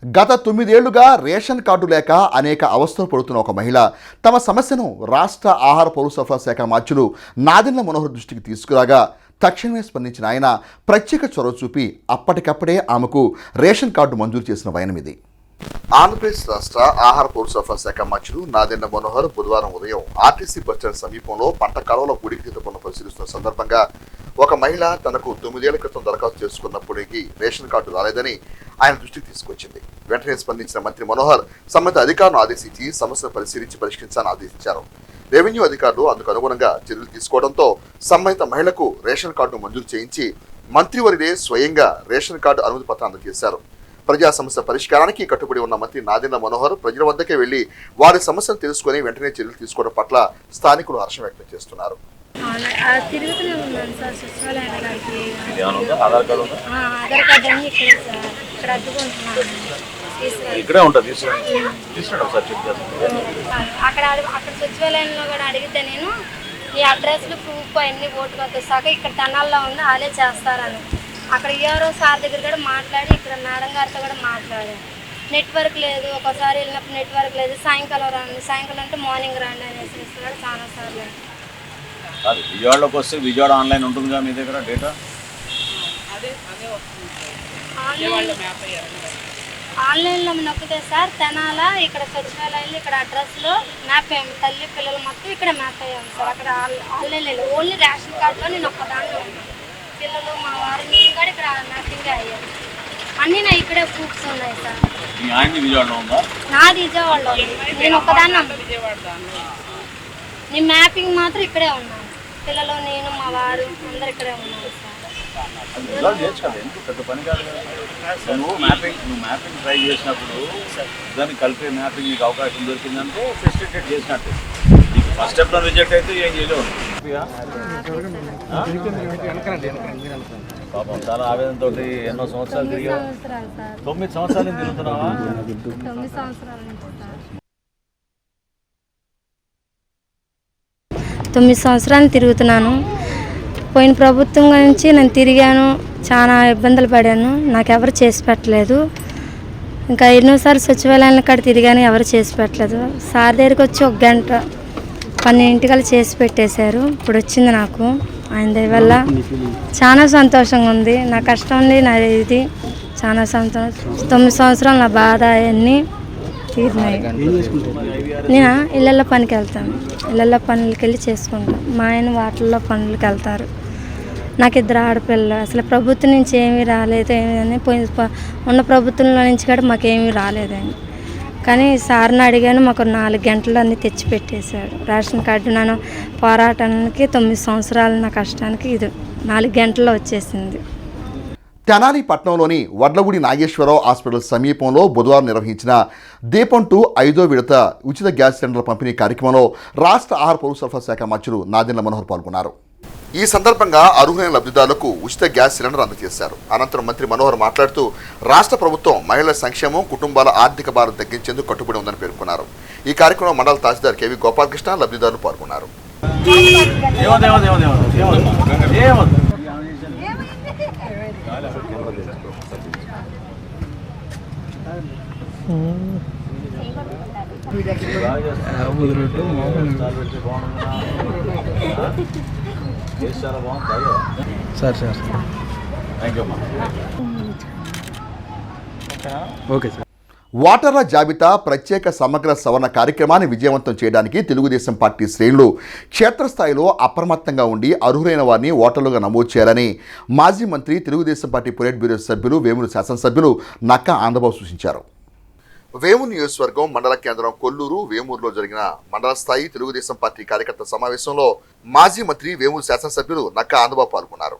గత 9 ఏళ్లుగా రేషన్ కార్డు లేక అనేక అవస్థలు పడుతున్న ఒక మహిళ తమ సమస్యను రాష్ట్ర ఆహార పౌర సరఫరా శాఖ మంత్రులు నాదెండ్ల మనోహర్ దృష్టికి తీసుకురాగా తక్షణమే స్పందించిన ఆయన ప్రత్యేక చొరవ చూపి అప్పటికప్పుడే ఆమెకు రేషన్ కార్డు మంజూరు చేసిన వైనం ఇది. ఆంధ్రప్రదేశ్ రాష్ట్ర ఆహార పౌర సరఫరా శాఖ మంత్రులు నాదెండ్ల మనోహర్ బుధవారం ఉదయం ఆర్టీసీ బస్టాండ్ సమీపంలో పంట కాలువల పూడికి పనులు పరిశీలిస్తున్న సందర్భంగా ఒక మహిళ తనకు 9 ఏళ్ల క్రితం దరఖాస్తు చేసుకున్నప్పటికీ రేషన్ కార్డు రాలేదని ఆయన దృష్టికి తీసుకొచ్చింది. వెంటనే స్పందించిన మంత్రి మనోహర్ సంబంధిత అధికారులను ఆదేశించి సమస్యను పరిశీలించి పరిష్కరించాలని ఆదేశించారు. రెవెన్యూ అధికారులు అందుకు అనుగుణంగా చర్యలు తీసుకోవడంతో సంబంధిత మహిళకు రేషన్ కార్డును మంజూరు చేయించి మంత్రివర్యులే స్వయంగా రేషన్ కార్డు అనుమతి పత్రం అందజేశారు. ప్రజా సమస్య పరిష్కారానికి కట్టుబడి ఉన్న మంత్రి నాదెండ్ల మనోహర్ ప్రజల వద్దకే వెళ్లి వారి సమస్యను తెలుసుకుని వెంటనే చర్యలు తీసుకోవడం పట్ల స్థానికులు హర్షం వ్యక్తం చేస్తున్నారు. ఇక్కడే ఉంటుంది. అక్కడ సచివాలయంలో కూడా అడిగితే నేను ఈ అడ్రస్లు ప్రూఫ్ అన్ని ఓటుకు వచ్చేసాక ఇక్కడ తెనాల్లో ఉంది వాళ్ళే చేస్తారని అక్కడ ఈఆర్ఓ సార్ దగ్గర కూడా మాట్లాడి ఇక్కడ మేడం గారితో కూడా మాట్లాడాను. నెట్వర్క్ లేదు, ఒకసారి వెళ్ళినప్పుడు నెట్వర్క్ లేదు, సాయంకాలం రండి, సాయంకాలం అంటే మార్నింగ్ రండి అనేసి ఇస్తున్నాడు చాలా సార్లు. విజయవాడలోకి వస్తే విజయవాడ ఆన్లైన్ ఉంటుందిగా మీ దగ్గర డేటా? ఆన్లైన్లో నొక్కితే సార్ తెనాల ఇక్కడ సచివాలయంలో ఇక్కడ అడ్రస్లో మ్యాప్ అయ్యాము. తల్లి పిల్లలు మొత్తం ఇక్కడ మ్యాప్ అయ్యాము సార్. అక్కడ ఆన్లైన్ లేదు, ఓన్లీ రేషన్ కార్డులో నేను ఒక్కదాన్ని పిల్లలు మా వారి నేను కూడా ఇక్కడ మ్యాపింగ్ అయ్యాను. అన్నీ నా ఇక్కడే ప్రూఫ్స్ ఉన్నాయి సార్. నాది విజయవాడలో ఉంది, నేను ఒక్కదాన్ని నేను మ్యాపింగ్ మాత్రం ఇక్కడే ఉన్నాను. పిల్లలు నేను మా వారు అందరు ఇక్కడే ఉన్నారు సార్. పెద్ద పని కాదు కదా. నువ్వు మ్యాపింగ్ ట్రై చేసినప్పుడు దాన్ని కలిపే మ్యాపింగ్ నీకు అవకాశం దొరికిందంటే ఫెసిలిటేట్ చేసినట్టు. ఫస్ట్ స్టెప్లో రిజెక్ట్ అయితే ఏం చేయలేవు. పాపం చాలా ఆవేదనతో ఎన్నో సంవత్సరాలు తిరిగా 9 సంవత్సరాలు తిరుగుతున్నావా? 9 సంవత్సరాల నుంచి సార్. 9 సంవత్సరాలు తిరుగుతున్నాను. పోయిన ప్రభుత్వం నుంచి నేను తిరిగాను, చాలా ఇబ్బందులు పడాను, నాకెవరు చేసి పెట్టలేదు. ఇంకా ఎన్నోసార్లు సచివాలయాల కాడ తిరిగాను, ఎవరు చేసి పెట్టలేదు. సార్ దగ్గరికి వచ్చి 1 గంట 12 చేసి పెట్టేశారు. ఇప్పుడు వచ్చింది నాకు. ఆయన దయ వల్ల చాలా సంతోషంగా ఉంది. నా కష్టం ఉంది, నా ఇది చాలా సంతోషం. 9 సంవత్సరాలు నా బాధ అవన్నీ తీరినాయి. నేను ఇళ్ళల్లో పనికి వెళ్తాను, ఇళ్ళల్లో పనులకి వెళ్ళి చేసుకుంటాను. మా ఆయన వాటిల్లో పనులకి వెళ్తారు. నాకు 2 ఆడపిల్లలు. అసలు ప్రభుత్వం నుంచి ఏమీ రాలేదు, ఏమీ ఉన్న ప్రభుత్వంలో నుంచి కూడా మాకేమీ రాలేదండి. కానీ సార్ని అడిగాను, మాకు 4 గంటలు అన్నీ తెచ్చిపెట్టేశాడు. రేషన్ కార్డు నన్ను పోరాటానికి 9 సంవత్సరాలు నా కష్టానికి ఇది 4 గంటల్లో వచ్చేసింది. తెనాలి పట్టణంలోని వడ్లగూడి నాగేశ్వరరావు హాస్పిటల్ సమీపంలో బుధవారం నిర్వహించిన దీపం 2 5వ విడత ఉచిత గ్యాస్ సిలిండర్ల పంపిణీ కార్యక్రమంలో రాష్ట్ర ఆహార పౌర సరఫరా శాఖ మంత్రులు నాదెండ్ల మనోహర్ పాల్గొన్నారు. ఈ సందర్భంగా అర్హులైన లబ్ధిదారులకు ఉచిత గ్యాస్ సిలిండర్ అందజేశారు. అనంతరం మంత్రి మనోహర్ మాట్లాడుతూ రాష్ట్ర ప్రభుత్వం మహిళల సంక్షేమం, కుటుంబాల ఆర్థిక భారం తగ్గించేందుకు కట్టుబడి ఉందని పేర్కొన్నారు. ఈ కార్యక్రమంలో మండల తహసీల్దార్ కేవి గోపాలకృష్ణ, లబ్ధిదారులు పాల్గొన్నారు. Sir okay sir. ఓటర్ల జాబితా ప్రత్యేక సమగ్ర సవరణ కార్యక్రమాన్ని విజయవంతం చేయడానికి తెలుగుదేశం పార్టీ శ్రేణులు క్షేత్రస్థాయిలో అప్రమత్తంగా ఉండి అర్హులైన వారిని ఓటర్లుగా నమోదు చేయాలని మాజీ మంత్రి, తెలుగుదేశం పార్టీ పొలిట్ బ్యూరో సభ్యులు, వేమూరు శాసనసభ్యులు నక్కా ఆనందబాబు సూచించారు. వేమూరు నియోజకవర్గం మండల కేంద్రం కొల్లూరు, వేమూరులో జరిగిన మండల స్థాయి తెలుగుదేశం పార్టీ కార్యకర్త సమావేశంలో మాజీ మంత్రి, వేమూరు శాసనసభ్యులు నక్కా ఆనందబాబు పాల్గొన్నారు.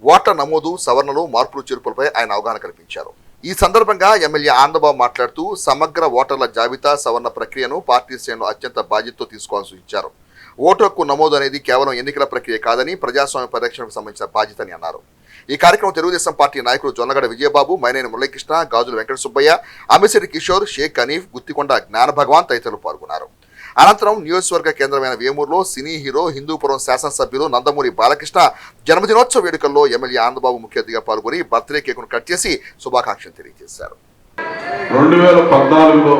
ఓటర్ నమోదు, సవరణలు, మార్పులు చేర్పులపై ఆయన అవగాహన కల్పించారు. ఈ సందర్భంగా ఎమ్మెల్యే ఆనందబాబు మాట్లాడుతూ సమగ్ర ఓటర్ల జాబితా సవరణ ప్రక్రియను పార్టీ శ్రేణులు అత్యంత బాధ్యతతో తీసుకోవాలని సూచించారు. ఓటు హక్కు నమోదు అనేది కేవలం ఎన్నికల ప్రక్రియ కాదని ప్రజాస్వామ్య పరిరక్షణకు సంబంధించిన బాధ్యతని అన్నారు. ఈ కార్యక్రమం తెలుగుదేశం పార్టీ నాయకులు జొన్నగడ విజయబాబు, మైనేని మురళీకృష్ణ, గాజుల వెంకట సుబ్బయ్య, అమిసిరి కిషోర్, షేక్ హనీఫ్, గుత్తికొండ జ్ఞాన భగవాన్ తదితరులు పాల్గొన్నారు. అనంతరం నియోజకవర్గ కేంద్రమైన వేమూరులో సినీ హీరో, హిందూపురం శాసనసభ్యులు నందమూరి బాలకృష్ణ జన్మదినోత్సవ వేడుకల్లో ఎమ్మెల్యే ఆనందబాబు ముఖ్య అతిథిగా పాల్గొని బర్త్డే కేకును కట్ చేసి శుభాకాంక్షలు తెలియజేశారు. 2014లో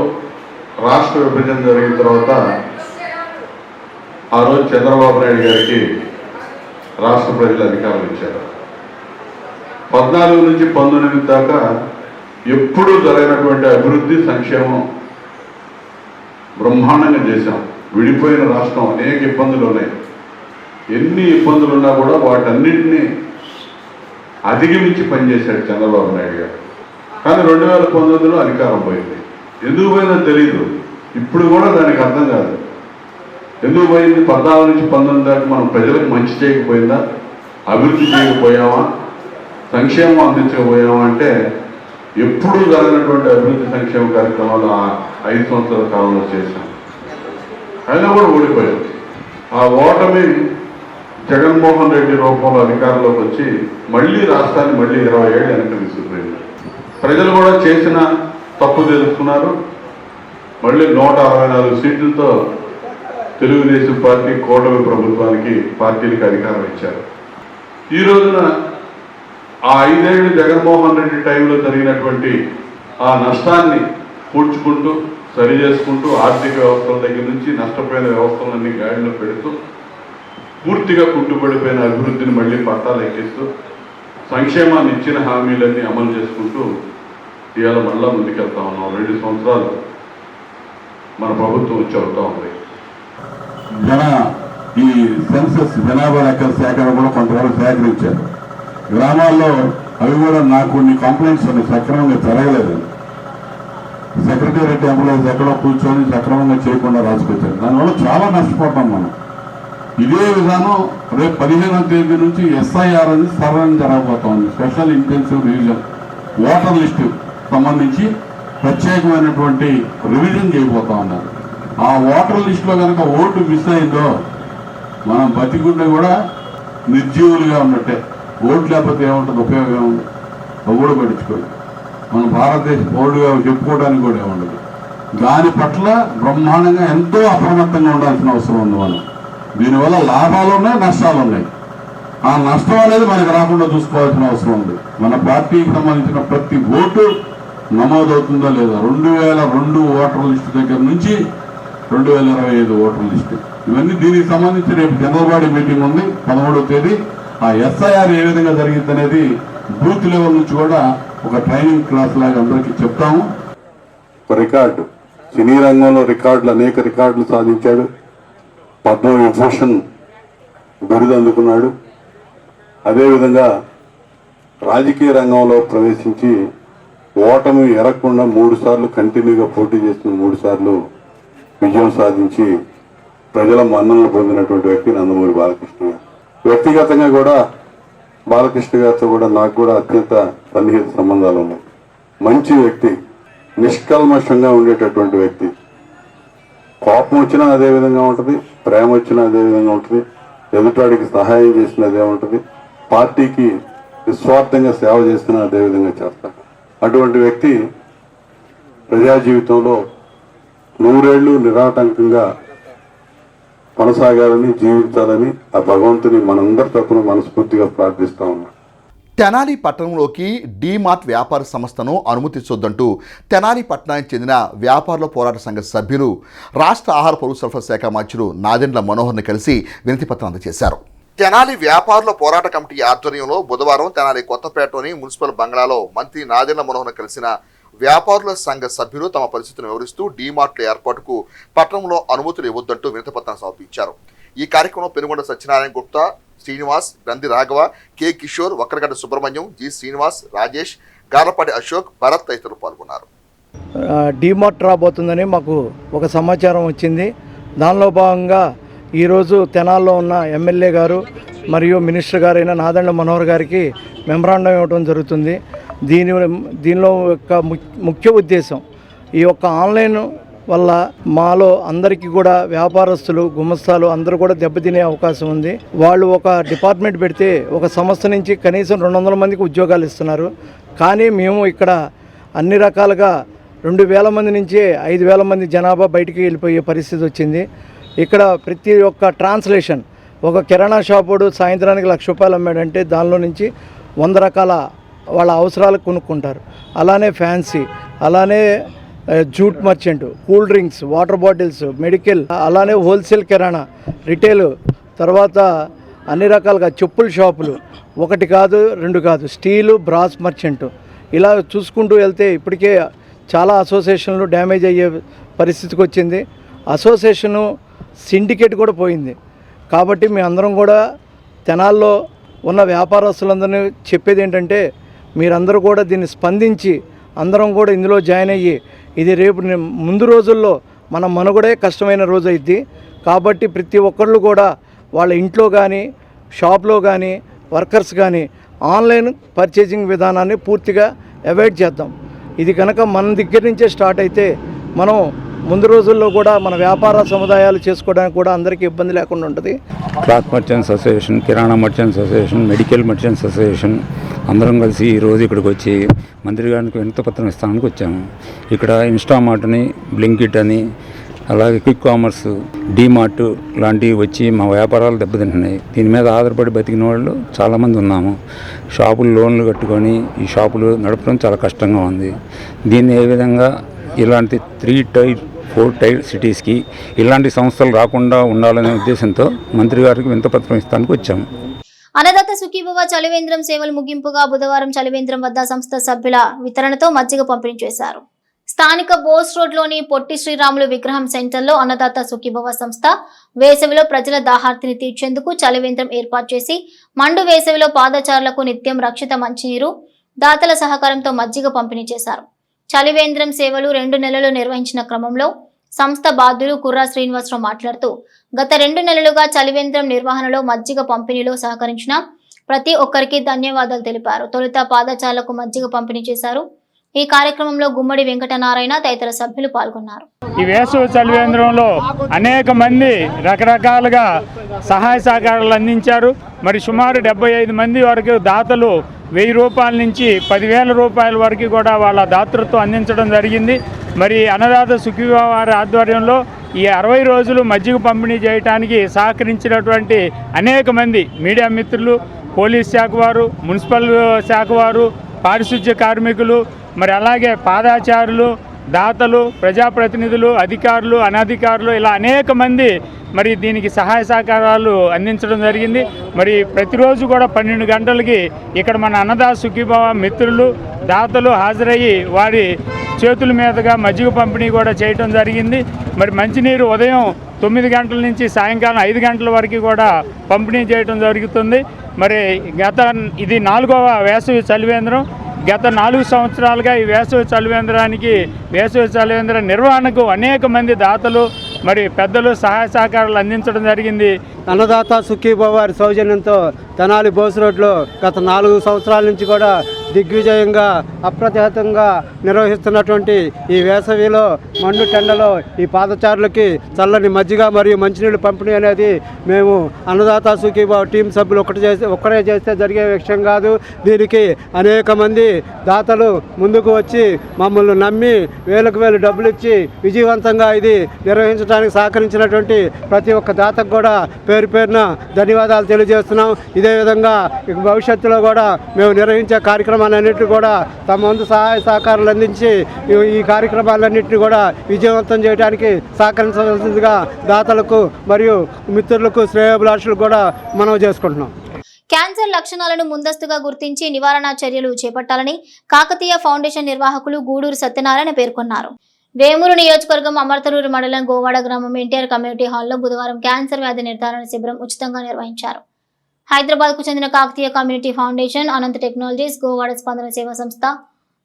రాష్ట్ర విభజన జరిగిన తర్వాత ఆ రోజు చంద్రబాబు నాయుడు గారికి రాష్ట్ర ప్రజలు అధికారం ఇచ్చారు. 14 నుంచి 19 దాకా ఎప్పుడూ జరిగినటువంటి అభివృద్ధి, సంక్షేమం బ్రహ్మాండంగా చేశాం. విడిపోయిన రాష్ట్రం, అనేక ఇబ్బందులు ఉన్నాయి. ఎన్ని ఇబ్బందులు ఉన్నా కూడా వాటన్నిటినీ అధిగమించి పనిచేశాడు చంద్రబాబు నాయుడు గారు. కానీ 2019లో అధికారం పోయింది. ఎందుకు పోయిందో తెలియదు. ఇప్పుడు కూడా దానికి అర్థం కాదు ఎందుకు పోయింది. 14 నుంచి 19 దాకా మనం ప్రజలకు మంచి చేయకపోయిందా, అభివృద్ధి చేయకపోయామా, సంక్షేమం అందించకపోయామా అంటే ఎప్పుడూ జరిగినటువంటి అభివృద్ధి, సంక్షేమ కార్యక్రమాలు ఆ 5 సంవత్సరాల కాలంలో చేశాం. అయినా కూడా ఓడిపోయాం. ఆ ఓటమి జగన్మోహన్ రెడ్డి రూపంలో అధికారంలోకి వచ్చి మళ్ళీ రాష్ట్రాన్ని 20 ఏళ్ళు వెనక్కి తీసుకుపోయింది. ప్రజలు కూడా చేసిన తప్పు తెలుసుకున్నారు. మళ్ళీ 164 సీట్లతో తెలుగుదేశం పార్టీ కూటమి ప్రభుత్వానికి, పార్టీలకు అధికారం ఇచ్చారు. ఈ రోజున ఆ 5 ఏళ్ళు జగన్మోహన్ రెడ్డి టైంలో జరిగినటువంటి ఆ నష్టాన్ని పూడ్చుకుంటూ, సరి చేసుకుంటూ, ఆర్థిక వ్యవస్థల దగ్గర నుంచి నష్టపోయిన వ్యవస్థలన్నీ గాడిలో పెడుతూ, పూర్తిగా కుంటుపడిపోయిన అభివృద్ధిని మళ్ళీ పట్టాలు ఎక్కిస్తూ, సంక్షేమాన్ని ఇచ్చిన హామీలన్నీ అమలు చేసుకుంటూ ఇవాళ మళ్ళా ముందుకెళ్తా ఉన్నాం. 2 సంవత్సరాలు మన ప్రభుత్వం వచ్చి అవుతా ఉంది. ఈ సెన్సస్ జనాభా లెక్కల సేకరణ కూడా కొంతవరకు సేకరించారు. గ్రామాల్లో అవి కూడా నాకు కొన్ని కంప్లైంట్స్ ఉన్నాయి, సక్రమంగా జరగలేదు. సెక్రటేరియట్ ఎంప్లాయీస్ ఎక్కడో కూర్చొని సక్రమంగా చేయకుండా రాసుకొచ్చారు. దానివల్ల చాలా నష్టపోతాం మనం. ఇదే విధానం రేపు 15వ తేదీ నుంచి SIR అని సవరణ జరగబోతోంది. Special intensive revision, voter list సంబంధించి ప్రత్యేకమైనటువంటి రివిజన్ చేయబోతా ఉన్నారు. ఆ ఓటర్ లిస్టులో కనుక ఓటు మిస్ అయిందో మనం బతికుంటే కూడా నిర్జీవులుగా ఉన్నట్టే. ఓట్లు లేకపోతే ఏముంటుంది, ఉపయోగం ఏముంది? అవి కూడా పట్టించుకోదు. మన భారతదేశ పౌరులుగా చెప్పుకోవడానికి కూడా ఏముండదు. దాని పట్ల బ్రహ్మాండంగా ఎంతో అప్రమత్తంగా ఉండాల్సిన అవసరం ఉంది మనం. దీనివల్ల లాభాలు ఉన్నాయి, నష్టాలు ఉన్నాయి. ఆ నష్టం అనేది మనకు రాకుండా చూసుకోవాల్సిన అవసరం ఉంది. మన పార్టీకి సంబంధించిన ప్రతి ఓటు నమోదవుతుందో లేదా, 2002 ఓటర్ లిస్టు దగ్గర నుంచి 2025 ఓటర్ లిస్టు, ఇవన్నీ దీనికి సంబంధించి రేపు జనరల్ బాడీ మీటింగ్ ఉంది 13వ తేదీ. ఆ ఎస్ఐఆర్ ఏ విధంగా జరిగింది అనేది బూత్ లెవెల్ నుంచి కూడా ఒక ట్రైనింగ్ క్లాస్ లాగా అందరికీ చెప్తాము. రికార్డు, సినీ రంగంలో రికార్డులు, అనేక రికార్డులు సాధించాడు. పద్మవిభూషణ్ బిరుదు అందుకున్నాడు. అదేవిధంగా రాజకీయ రంగంలో ప్రవేశించి ఓటమి ఎరగకుండా 3 సార్లు కంటిన్యూగా పోటీ చేసిన 3 సార్లు విజయం సాధించి ప్రజల మన్ననలు పొందినటువంటి వ్యక్తి నందమూరి బాలకృష్ణ గారు. వ్యక్తిగతంగా కూడా బాలకృష్ణ గారితో కూడా నాకు కూడా అత్యంత సన్నిహిత సంబంధాలు ఉన్నాయి. మంచి వ్యక్తి, నిష్కల్మషంగా ఉండేటటువంటి వ్యక్తి. కోపం వచ్చినా అదే విధంగా ఉంటుంది, ప్రేమ వచ్చినా అదే విధంగా ఉంటుంది, ఎదుటాడికి సహాయం చేసినా అదే ఉంటుంది, పార్టీకి నిస్వార్థంగా సేవ చేసినా అదే విధంగా చేస్తాడు. అటువంటి వ్యక్తి ప్రజా జీవితంలో 100 ఏళ్ళు నిరాటంకంగా కొనసాగాలని, జీవించాలని ఆ భగవంతుని మనందరి తరపున మనస్ఫూర్తిగా ప్రార్థిస్తా ఉన్నాం. తెనాలి పట్టణంలోకి డీమార్ట్ వ్యాపార సంస్థను అనుమతించొద్దంటూ తెనాలి పట్టణానికి చెందిన వ్యాపారుల పోరాట సంఘ సభ్యులు రాష్ట్ర ఆహార పౌర సరఫరా శాఖ మంత్రులు నాదెండ్ల మనోహర్ని కలిసి వినతిపత్రం అందజేశారు. తెనాలి వ్యాపారుల పోరాట కమిటీ ఆధ్వర్యంలో బుధవారం తెనాలి కొత్తపేటలోని మున్సిపల్ బంగ్లాలో మంత్రి నాదెండ్ల మనోహర్ని కలిసిన వ్యాపారుల సంఘ సభ్యులు తమ పరిస్థితిని వివరిస్తూ డీమార్ట్ల ఏర్పాటుకు పట్టణంలో అనుమతులు ఇవ్వొద్దంటూ వినతిపత్రం సమర్పించారు. ఈ కార్యక్రమంలో పెనుగొండ సత్యనారాయణ గుప్తా, శ్రీనివాస్, గ్రంథి రాఘవ, కె కిషోర్, వక్రగడ్డ సుబ్రహ్మణ్యం, జి శ్రీనివాస్, రాజేష్, గారపాటి అశోక్, భరత్ తదితరులు పాల్గొన్నారు. డీమార్ట్ రాబోతుందని మాకు ఒక సమాచారం వచ్చింది. దానిలో భాగంగా ఈరోజు తెనాల్లో ఉన్న ఎమ్మెల్యే గారు మరియు మినిస్టర్ గారైన నాదెండ్ల మనోహర్ గారికి మెమరాండం ఇవ్వడం జరుగుతుంది. దీనిలో యొక్క ముఖ్య ఉద్దేశం, ఈ యొక్క ఆన్లైన్ వల్ల మాలో అందరికీ కూడా వ్యాపారస్తులు, గుమస్తాలు అందరూ కూడా దెబ్బతినే అవకాశం ఉంది. వాళ్ళు ఒక డిపార్ట్మెంట్ పెడితే ఒక సంస్థ నుంచి కనీసం 200 మందికి ఉద్యోగాలు ఇస్తున్నారు. కానీ మేము ఇక్కడ అన్ని రకాలుగా 2000 మంది నుంచి 5000 మంది జనాభా బయటికి వెళ్ళిపోయే పరిస్థితి వచ్చింది. ఇక్కడ ప్రతి ఒక్క ట్రాన్స్లేషన్, ఒక కిరాణా షాపుడు సాయంత్రానికి ₹1,00,000 అమ్మాడంటే దానిలో నుంచి 100 రకాల వాళ్ళ అవసరాలకు కొనుక్కుంటారు. అలానే ఫ్యాన్సీ, అలానే jute merchant, cool drinks, water bottles, medical, అలానే హోల్సేల్ కిరాణా, రిటైల్, తర్వాత అన్ని రకాలుగా చెప్పుల షాపులు, 1 కాదు 2 కాదు, స్టీలు, బ్రాస్ మర్చెంట్, ఇలా చూసుకుంటూ వెళ్తే ఇప్పటికే చాలా అసోసియేషన్లు డ్యామేజ్ అయ్యే పరిస్థితికి వచ్చింది. అసోసియేషను సిండికేట్ కూడా పోయింది. కాబట్టి మీ అందరం కూడా తెనాల్లో ఉన్న వ్యాపారస్తులందరినీ చెప్పేది ఏంటంటే, మీరందరూ కూడా దీన్ని స్పందించి అందరం కూడా ఇందులో జాయిన్ అయ్యి, ఇది రేపు ముందు రోజుల్లో మన మనుగడే కష్టమైన రోజు అయింది. కాబట్టి ప్రతి ఒక్కళ్ళు కూడా వాళ్ళ ఇంట్లో కానీ, షాప్లో కానీ, వర్కర్స్ కానీ ఆన్లైన్ పర్చేసింగ్ విధానాన్ని పూర్తిగా అవాయిడ్ చేద్దాం. ఇది కనుక మన దగ్గర నుంచే స్టార్ట్ అయితే మనం ముందు రోజుల్లో కూడా మన వ్యాపార సముదాయాలు చేసుకోవడానికి కూడా అందరికీ ఇబ్బంది లేకుండా ఉంటుంది. క్లాత్ మర్చెంట్స్ అసోసియేషన్, కిరాణా merchants association, medical merchants association అందరం కలిసి ఈరోజు ఇక్కడికి వచ్చి మంత్రి గారికి వినతిపత్రం ఇస్తానికి వచ్చాము. ఇక్కడ ఇన్స్టామార్ట్ని, బ్లింకిట్ అని, అలాగే క్విక్ కామర్స్, డీమార్ట్ లాంటివి వచ్చి మా వ్యాపారాలు దెబ్బతింటున్నాయి. దీని మీద ఆధారపడి బతికిన వాళ్ళు చాలామంది ఉన్నాము. షాపులు లోన్లు కట్టుకొని ఈ షాపులు నడపడం చాలా కష్టంగా ఉంది. దీన్ని ఏ విధంగా ఇలాంటి 3 టైర్ 4 టైర్ సిటీస్కి ఇలాంటి సంస్థలు రాకుండా ఉండాలనే ఉద్దేశంతో మంత్రి గారికి వినతిపత్రం ఇస్తానికి వచ్చాము. అన్నదాత సుఖీభవ చలివేంద్రం సేవలు ముగింపుగా బుధవారం చలివేంద్రం వద్ద సంస్థ సభ్యుల వితరణతో మజ్జిగ పంపిణీ చేశారు. స్థానిక బోస్ రోడ్లోని పొట్టి శ్రీరాములు విగ్రహం సెంటర్లో అన్నదాత సుఖీభవ సంస్థ వేసవిలో ప్రజల దాహార్తిని తీర్చేందుకు చలివేంద్రం ఏర్పాటు చేసి మండు వేసవిలో పాదచారులకు నిత్యం రక్షిత మంచినీరు, దాతల సహకారంతో మజ్జిగ పంపిణీ చేశారు. చలివేంద్రం సేవలు 2 నెలలు నిర్వహించిన క్రమంలో సంస్థ బాధ్యులు కుర్రా శ్రీనివాసరావు మాట్లాడుతూ, గత 2 నెలలుగా చలివేంద్రం నిర్వహణలో మజ్జిగ పంపిణీలో సహకరించిన ప్రతి ఒక్కరికి ధన్యవాదాలు తెలిపారు. తొలుత పాదచారులకు మజ్జిగ పంపిణీ చేశారు. ఈ కార్యక్రమంలో గుమ్మడి వెంకటనారాయణ తదితర సభ్యులు పాల్గొన్నారు. ఈ వేసవి చలివేంద్రంలో అనేక మంది రకరకాలుగా సహాయ సహకారాలు అందించారు. మరి సుమారు 75 మంది వరకు దాతలు 1000 రూపాయల నుంచి 10,000 రూపాయల వరకు కూడా వాళ్ళ దాతృత్వం అందించడం జరిగింది. మరి అన్నదాత సుఖీభవ వారి ఆధ్వర్యంలో ఈ 60 రోజులు మజ్జిగ పంపిణీ చేయడానికి సహకరించినటువంటి అనేక మంది మీడియా మిత్రులు, పోలీస్ శాఖ వారు, మున్సిపల్ శాఖ వారు, పారిశుధ్య కార్మికులు, మరి అలాగే పాదాచారులు, దాతలు, ప్రజాప్రతినిధులు, అధికారులు, అనధికారులు ఇలా అనేక మంది మరి దీనికి సహాయ సహకారాలు అందించడం జరిగింది. మరి ప్రతిరోజు కూడా 12 గంటలకి ఇక్కడ మన అన్నదాత సుఖీభవ మిత్రులు, దాతలు హాజరయ్యి వారి చేతుల మీదుగా మజ్జిగ పంపిణీ కూడా చేయడం జరిగింది. మరి మంచినీరు ఉదయం 9 గంటల నుంచి సాయంకాలం 5 గంటల వరకు కూడా పంపిణీ చేయడం జరుగుతుంది. మరి ఇది 4వ వేసవి చలివేంద్రం. గత 4 సంవత్సరాలుగా ఈ వేసవి చలివేంద్ర నిర్వహణకు అనేక మంది దాతలు మరి పెద్దలు సహాయ సహకారాలు అందించడం జరిగింది. అన్నదాత సుఖీభవ వారి సౌజన్యంతో తెనాలి బోస్ రోడ్లో గత 4 సంవత్సరాల నుంచి కూడా దిగ్విజయంగా అప్రతిహతంగా నిర్వహిస్తున్నటువంటి ఈ వేసవిలో మండు టెండలో ఈ పాదచారులకి చల్లని మజ్జిగ మరియు మంచినీళ్ళు పంపిణీ అనేది మేము అన్నదాత సుఖీభవ టీం సభ్యులు ఒక్కరే చేస్తే జరిగే విషయం కాదు. దీనికి అనేక మంది దాతలు ముందుకు వచ్చి మమ్మల్ని నమ్మి వేలకు వేలు డబ్బులు ఇచ్చి విజయవంతంగా ఇది నిర్వహించడానికి సహకరించినటువంటి ప్రతి ఒక్క దాతకు కూడా పేరు పేరున ధన్యవాదాలు తెలియజేస్తున్నాం. ఇదే విధంగా భవిష్యత్తులో కూడా మేము నిర్వహించే కార్యక్రమాలన్నింటినీ కూడా తమ వంతు సహాయ సహకారాలు అందించి ఈ కార్యక్రమాలన్నింటినీ కూడా విజయవంతం చేయడానికి సహకరించవలసిందిగా దాతలకు మరియు మిత్రులకు శ్రేయోభిలాషులకు కూడా మనవి చేసుకుంటున్నాం. క్యాన్సర్ లక్షణాలను ముందస్తుగా గుర్తించి నివారణ చర్యలు చేపట్టాలని కాకతీయ ఫౌండేషన్ నిర్వాహకులు గూడూరు సత్యనారాయణ పేర్కొన్నారు. వేమూరు నియోజకవర్గం అమర్తలూరు మండలం గోవాడ గ్రామం ఎన్టీఆర్ కమ్యూనిటీ హాల్లో బుధవారం క్యాన్సర్ వ్యాధి నిర్ధారణ శిబిరం ఉచితంగా నిర్వహించారు. హైదరాబాద్కు చెందిన కాకతీయ కమ్యూనిటీ ఫౌండేషన్, అనంత టెక్నాలజీస్, గోవాడ స్పందన సేవా సంస్థ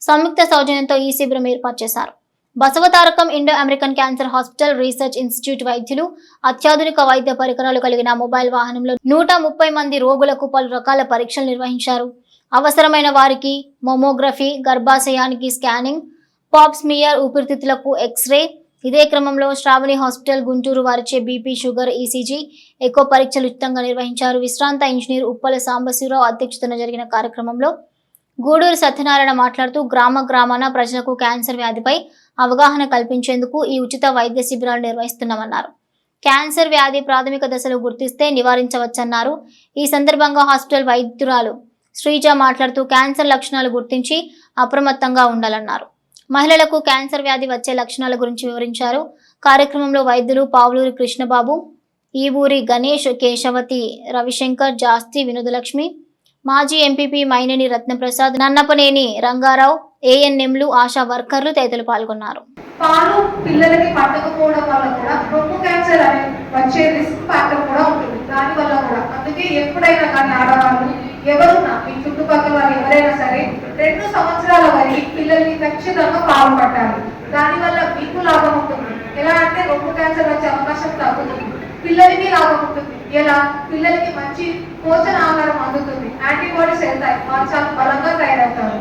సంయుక్త సౌజన్యంతో ఈ శిబిరం ఏర్పాటు చేశారు. Basavatarakam Indo American cancer hospital research institute వైద్యులు అత్యాధునిక వైద్య పరికరాలు కలిగిన మొబైల్ వాహనంలో 130 మంది రోగులకు పలు రకాల పరీక్షలు నిర్వహించారు. అవసరమైన వారికి మోమోగ్రఫీ, గర్భాశయానికి స్కానింగ్, పాప్ స్మియర్, ఊపిరితిత్తులకు ఎక్స్రే. ఇదే క్రమంలో శ్రావణి హాస్పిటల్ గుంటూరు వారిచే బీపీ, షుగర్, ఈసీజీ, ఎకో పరీక్షలు ఉచితంగా నిర్వహించారు. విశ్రాంత ఇంజనీర్ ఉప్పల సాంబశివరావు అధ్యక్షతన జరిగిన కార్యక్రమంలో గూడూరు సత్యనారాయణ మాట్లాడుతూ గ్రామాన ప్రజలకు క్యాన్సర్ వ్యాధిపై అవగాహన కల్పించేందుకు ఈ ఉచిత వైద్య శిబిరాలు నిర్వహిస్తున్నామన్నారు. క్యాన్సర్ వ్యాధి ప్రాథమిక దశలో గుర్తిస్తే నివారించవచ్చన్నారు. ఈ సందర్భంగా హాస్పిటల్ వైద్యురాలు శ్రీజ మాట్లాడుతూ క్యాన్సర్ లక్షణాలు గుర్తించి అప్రమత్తంగా ఉండాలన్నారు. మహిళలకు క్యాన్సర్ వ్యాధి వచ్చే లక్షణాల గురించి వివరించారు. కార్యక్రమంలో వైద్యులు పావులూరి కృష్ణబాబు, ఈవూరి గణేష్, కేశవతి, రవిశంకర్, జాస్తి, వినోదలక్ష్మి, మాజీ ఎంపీపీ మైనేని రత్నప్రసాద్, నన్నపనేని రంగారావు, ఏఎన్ఎంలు, ఆశా వర్కర్లు తదితరులు పాల్గొన్నారు. పాలు పిల్లలకి పట్టకపోవడం వల్ల కూడా రొమ్ము క్యాన్సర్ అనే వచ్చే రిస్క్ ఫ్యాక్టర్ కూడా ఉంటుంది. దానివల్ల కూడా అందుకే ఎప్పుడైనా కానీ ఆడవాళ్ళు ఎవరున్నా మీ చుట్టుపక్కల వాళ్ళు ఎవరైనా సరే 2 సంవత్సరాల వరకు పిల్లల్ని ఖచ్చితంగా పాలు పట్టాలి. దానివల్ల మీకు లాభం ఉంటుంది. ఎలా అంటే రొమ్ము క్యాన్సర్ వచ్చే అవకాశం తగ్గుతుంది, పిల్లలకి లాభం ఉంటుంది. ఎలా? పిల్లలకి మంచి పోషణ ఆహారం అందుతుంది, యాంటీబాడీస్ వెళ్తాయి, వాళ్ళు చాలా బలంగా తయారవుతారు.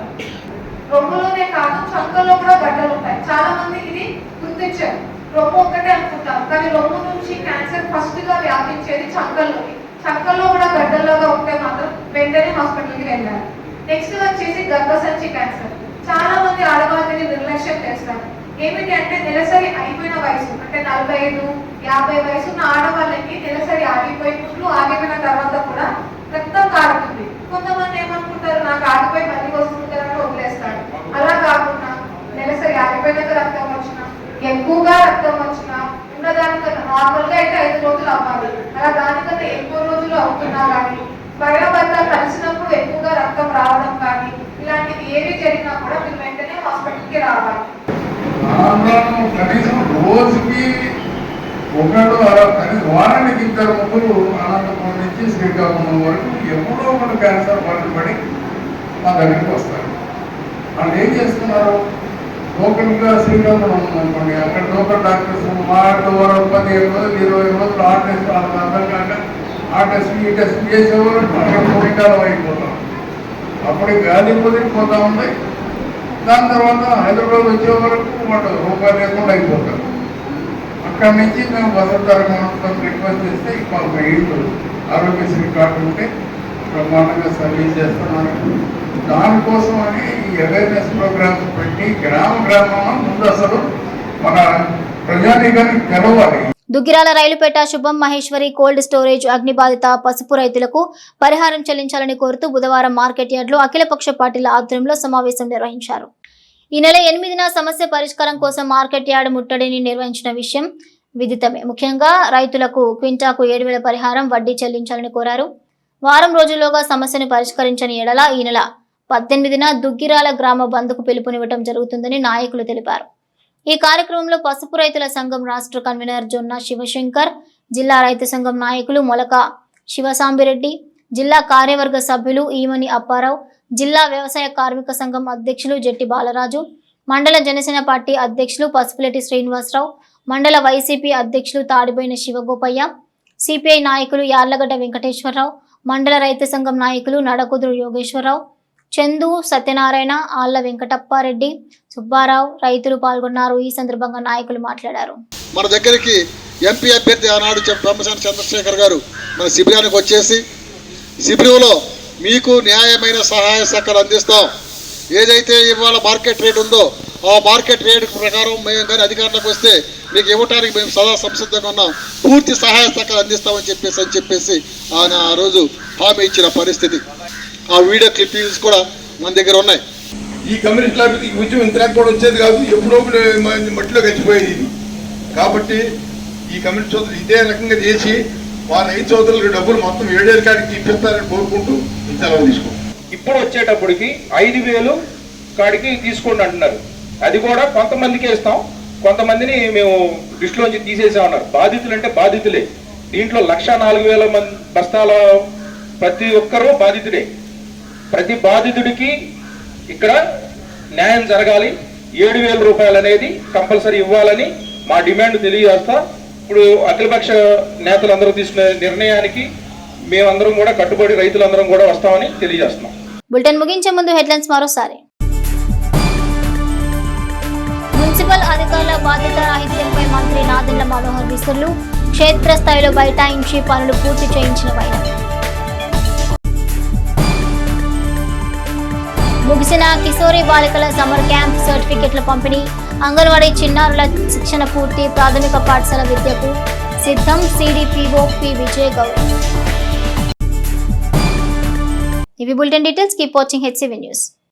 రొమ్ములోనే కాదు చంకల్లో కూడా గడ్డలు ఉంటాయి. చాలా మంది ఇది గుర్తించారు, రొమ్ము ఒక్కటే అనుకుంటారు, కానీ రొమ్ము నుంచి క్యాన్సర్ ఫస్ట్ గా వ్యాపించేది చంకల్లోకి. చంకల్లో కూడా గడ్డల్లాగా ఉంటే మాత్రం వెంటనే హాస్పిటల్కి వెళ్ళాలి. నెక్స్ట్ వచ్చేసి గర్భసంచి క్యాన్సర్. చాలా మంది ఆడవాళ్ళని నిర్లక్ష్యం చేస్తారు. ఏమిటి అంటే నెలసరి అయిపోయిన వయసు అంటే 45-50 వయసు ఉన్న ఆడవాళ్ళకి నెలసరి ఆగిపోయి పుట్లు ఆగిపోయిన తర్వాత కూడా రక్తం కారుతుంది. కొంతమంది ఏమనుకుంటారు, నాకు ఆగిపోయి మళ్ళీ వస్తుంటారని వదిలేస్తాడు. అలా కాకుండా నెలసరి ఆగిపోయినాక రక్తం వచ్చినా, ఎక్కువగా రక్తం వచ్చినా, ఉన్నదానికన్నా నార్మల్ గా అయితే 5 రోజులు అవ్వాలి, అలా దానికన్నా ఎక్కువ రోజులు అవుతున్నా కానీ, భర్త కలిసినప్పుడు ఎక్కువగా రక్తం రావడం కానీ ఇలాంటివి ఏవి జరిగినా కూడా మీరు వెంటనే హాస్పిటల్కి రావాలి. కనీసం రోజుకి 1 వారానికి 2 ముగ్గురు అనంతపురం నుంచి శ్రీకాకుళం వరకు ఎప్పుడో ఒక క్యాన్సర్ పడి మా దగ్గరికి వస్తారు. వాళ్ళు ఏం చేస్తున్నారు, లోకల్గా శ్రీకాకుళం ఉందనుకోండి, అక్కడ లోకల్ డాక్టర్స్ మా ద్వారా 15 రోజులు 20 రోజులు ఆ టెస్ట్ వాళ్ళకి అర్థం కాక ఆ టెస్ట్ ఈ టెస్ట్ చేసేవారు పోయికాలం అయిపోతాం. అప్పటికి గాలి పొదిగిపోతూ ఉంది, దాని తర్వాత హైదరాబాద్ వచ్చే వరకు వాడు రూపాయలు లేకుండా అయిపోతారు. అక్కడి నుంచి మేము వసంతర రిక్వెస్ట్ చేస్తే మాకు ఇల్లు ఆరోగ్యశ్రీ కార్డు ఉంటే బ్రహ్మాండంగా సర్వీస్ చేస్తున్నారు. దానికోసం అని ఈ అవేర్నెస్ ప్రోగ్రామ్స్ పెట్టి గ్రామంలో ముందు అసలు మన ప్రజానీకాన్ని తెలవాలి. దుగ్గిరాల రైలుపేట శుభం మహేశ్వరి కోల్డ్ స్టోరేజ్ అగ్నిబాధిత పసుపు రైతులకు పరిహారం చెల్లించాలని కోరుతూ బుధవారం మార్కెట్ యార్డ్లో అఖిలపక్ష పార్టీల ఆధ్వర్యంలో సమావేశం నిర్వహించారు. ఈ నెల 8న సమస్య పరిష్కారం కోసం మార్కెట్ యార్డ్ ముట్టడిని నిర్వహించిన విషయం విదితమే. ముఖ్యంగా రైతులకు క్వింటాకు 7,000 పరిహారం వడ్డీ చెల్లించాలని కోరారు. వారం రోజుల్లోగా సమస్యను పరిష్కరించని ఎడల ఈ నెల 18న దుగ్గిరాల గ్రామ బంద్కు పిలుపునివ్వడం జరుగుతుందని నాయకులు తెలిపారు. ఈ కార్యక్రమంలో పసుపు రైతుల సంఘం రాష్ట్ర కన్వీనర్ జొన్న శివశంకర్, జిల్లా రైతు సంఘం నాయకులు మొలక శివసాంబిరెడ్డి, జిల్లా కార్యవర్గ సభ్యులు ఈమని అప్పారావు, జిల్లా వ్యవసాయ కార్మిక సంఘం అధ్యక్షులు జెట్టి బాలరాజు, మండల జనసేన పార్టీ అధ్యక్షులు పసుపులేటి శ్రీనివాసరావు, మండల వైసీపీ అధ్యక్షులు తాడిపోయిన శివగోపయ్య, సిపిఐ నాయకులు యార్లగడ్డ వెంకటేశ్వరరావు, మండల రైతు సంఘం నాయకులు నడకుదురు యోగేశ్వరరావు, చందు, సత్యనారాయణ, ఆళ్ల వెంకటప్పారెడ్డి, సుబ్బారావు రైతులు పాల్గొన్నారు. ఈ సందర్భంగా నాయకులు మాట్లాడారు. మన దగ్గరికి ఎంపీ అభ్యర్థి ఆనాడు బ్రహ్మశాని చంద్రశేఖర్ గారు మన శిబిరానికి వచ్చేసి శిబిరంలో మీకు న్యాయమైన సహాయ సహకారాలు అందిస్తాం. ఏదైతే ఇవాళ మార్కెట్ రేట్ ఉందో ఆ మార్కెట్ రేట్ ప్రకారం మేము కానీ అధికారంలోకి వస్తే మీకు ఇవ్వడానికి మేము సదా సంసిద్ధంగా ఉన్నాం, పూర్తి సహాయ సహకారం అందిస్తామని చెప్పేసి ఆయన ఆ రోజు హామీ ఇచ్చిన పరిస్థితి. ఆ వీడియో క్లిప్పింగ్స్ కూడా మన దగ్గర ఉన్నాయి. ఈ కమ్యూనిస్ట్ ఉద్యమం ఇంతకు కూడా వచ్చేది కాదు, ఎప్పుడో మట్టిలో గచ్చిపోయేది ఇది. కాబట్టి ఈ కమ్యూనిస్ట్ సోదరులు ఇదే రకంగా చేసి వాళ్ళ 5 సోదరులకు డబ్బులు మొత్తం 7,000 కాడికి ఇప్పిస్తారని కోరుకుంటూ సెలవు తీసుకోండి. ఇప్పుడు వచ్చేటప్పటికి 5,000 కాడికి తీసుకోండి అంటున్నారు. అది కూడా కొంతమందికే ఇస్తాం, కొంతమందిని మేము దృష్టిలోంచి తీసేసామన్నారు. బాధితులు అంటే బాధితులే. దీంట్లో 1,04,000 బస్తాల ప్రతి ఒక్కరూ బాధితుడే. ప్రతి బాధితుడికి ఇక్కడ న్యాయం జరగాలి. 7,000 రూపాయలు అనేది కంపల్సరీ ఇవ్వాలని మా డిమాండ్ తెలియజేస్తా. ఇప్పుడు అఖిలపక్ష నేతలందరూ తీసుకునే నిర్ణయానికి మేమందరం కూడా కట్టుబడి రైతులందరం కూడా వస్తామని తెలియజేస్తున్నాం. బులెటిన్ ముగించే ముందు హెడ్లైన్స్ మరోసారి. మున్సిపల్ అధికారుల బాధ్యత రాహిత్యంపై మంత్రి నాదెండ్ల మనోహర్ విసురులు, క్షేత్రస్థాయిలో బైఠాయించి పనులు పూర్తి చేయించిన వైనం. ముగిసిన కిశోరి బాలికల సమ్మర్ క్యాంప్ సర్టిఫికెట్ల పంపిణీ, అంగన్వాడీ చిన్నారుల శిక్షణ పూర్తి, ప్రాథమిక పాఠశాల విద్యకు సిద్ధం. CDPO P Vijay Goud. ఇవి bulletin details. Keep watching HCV news.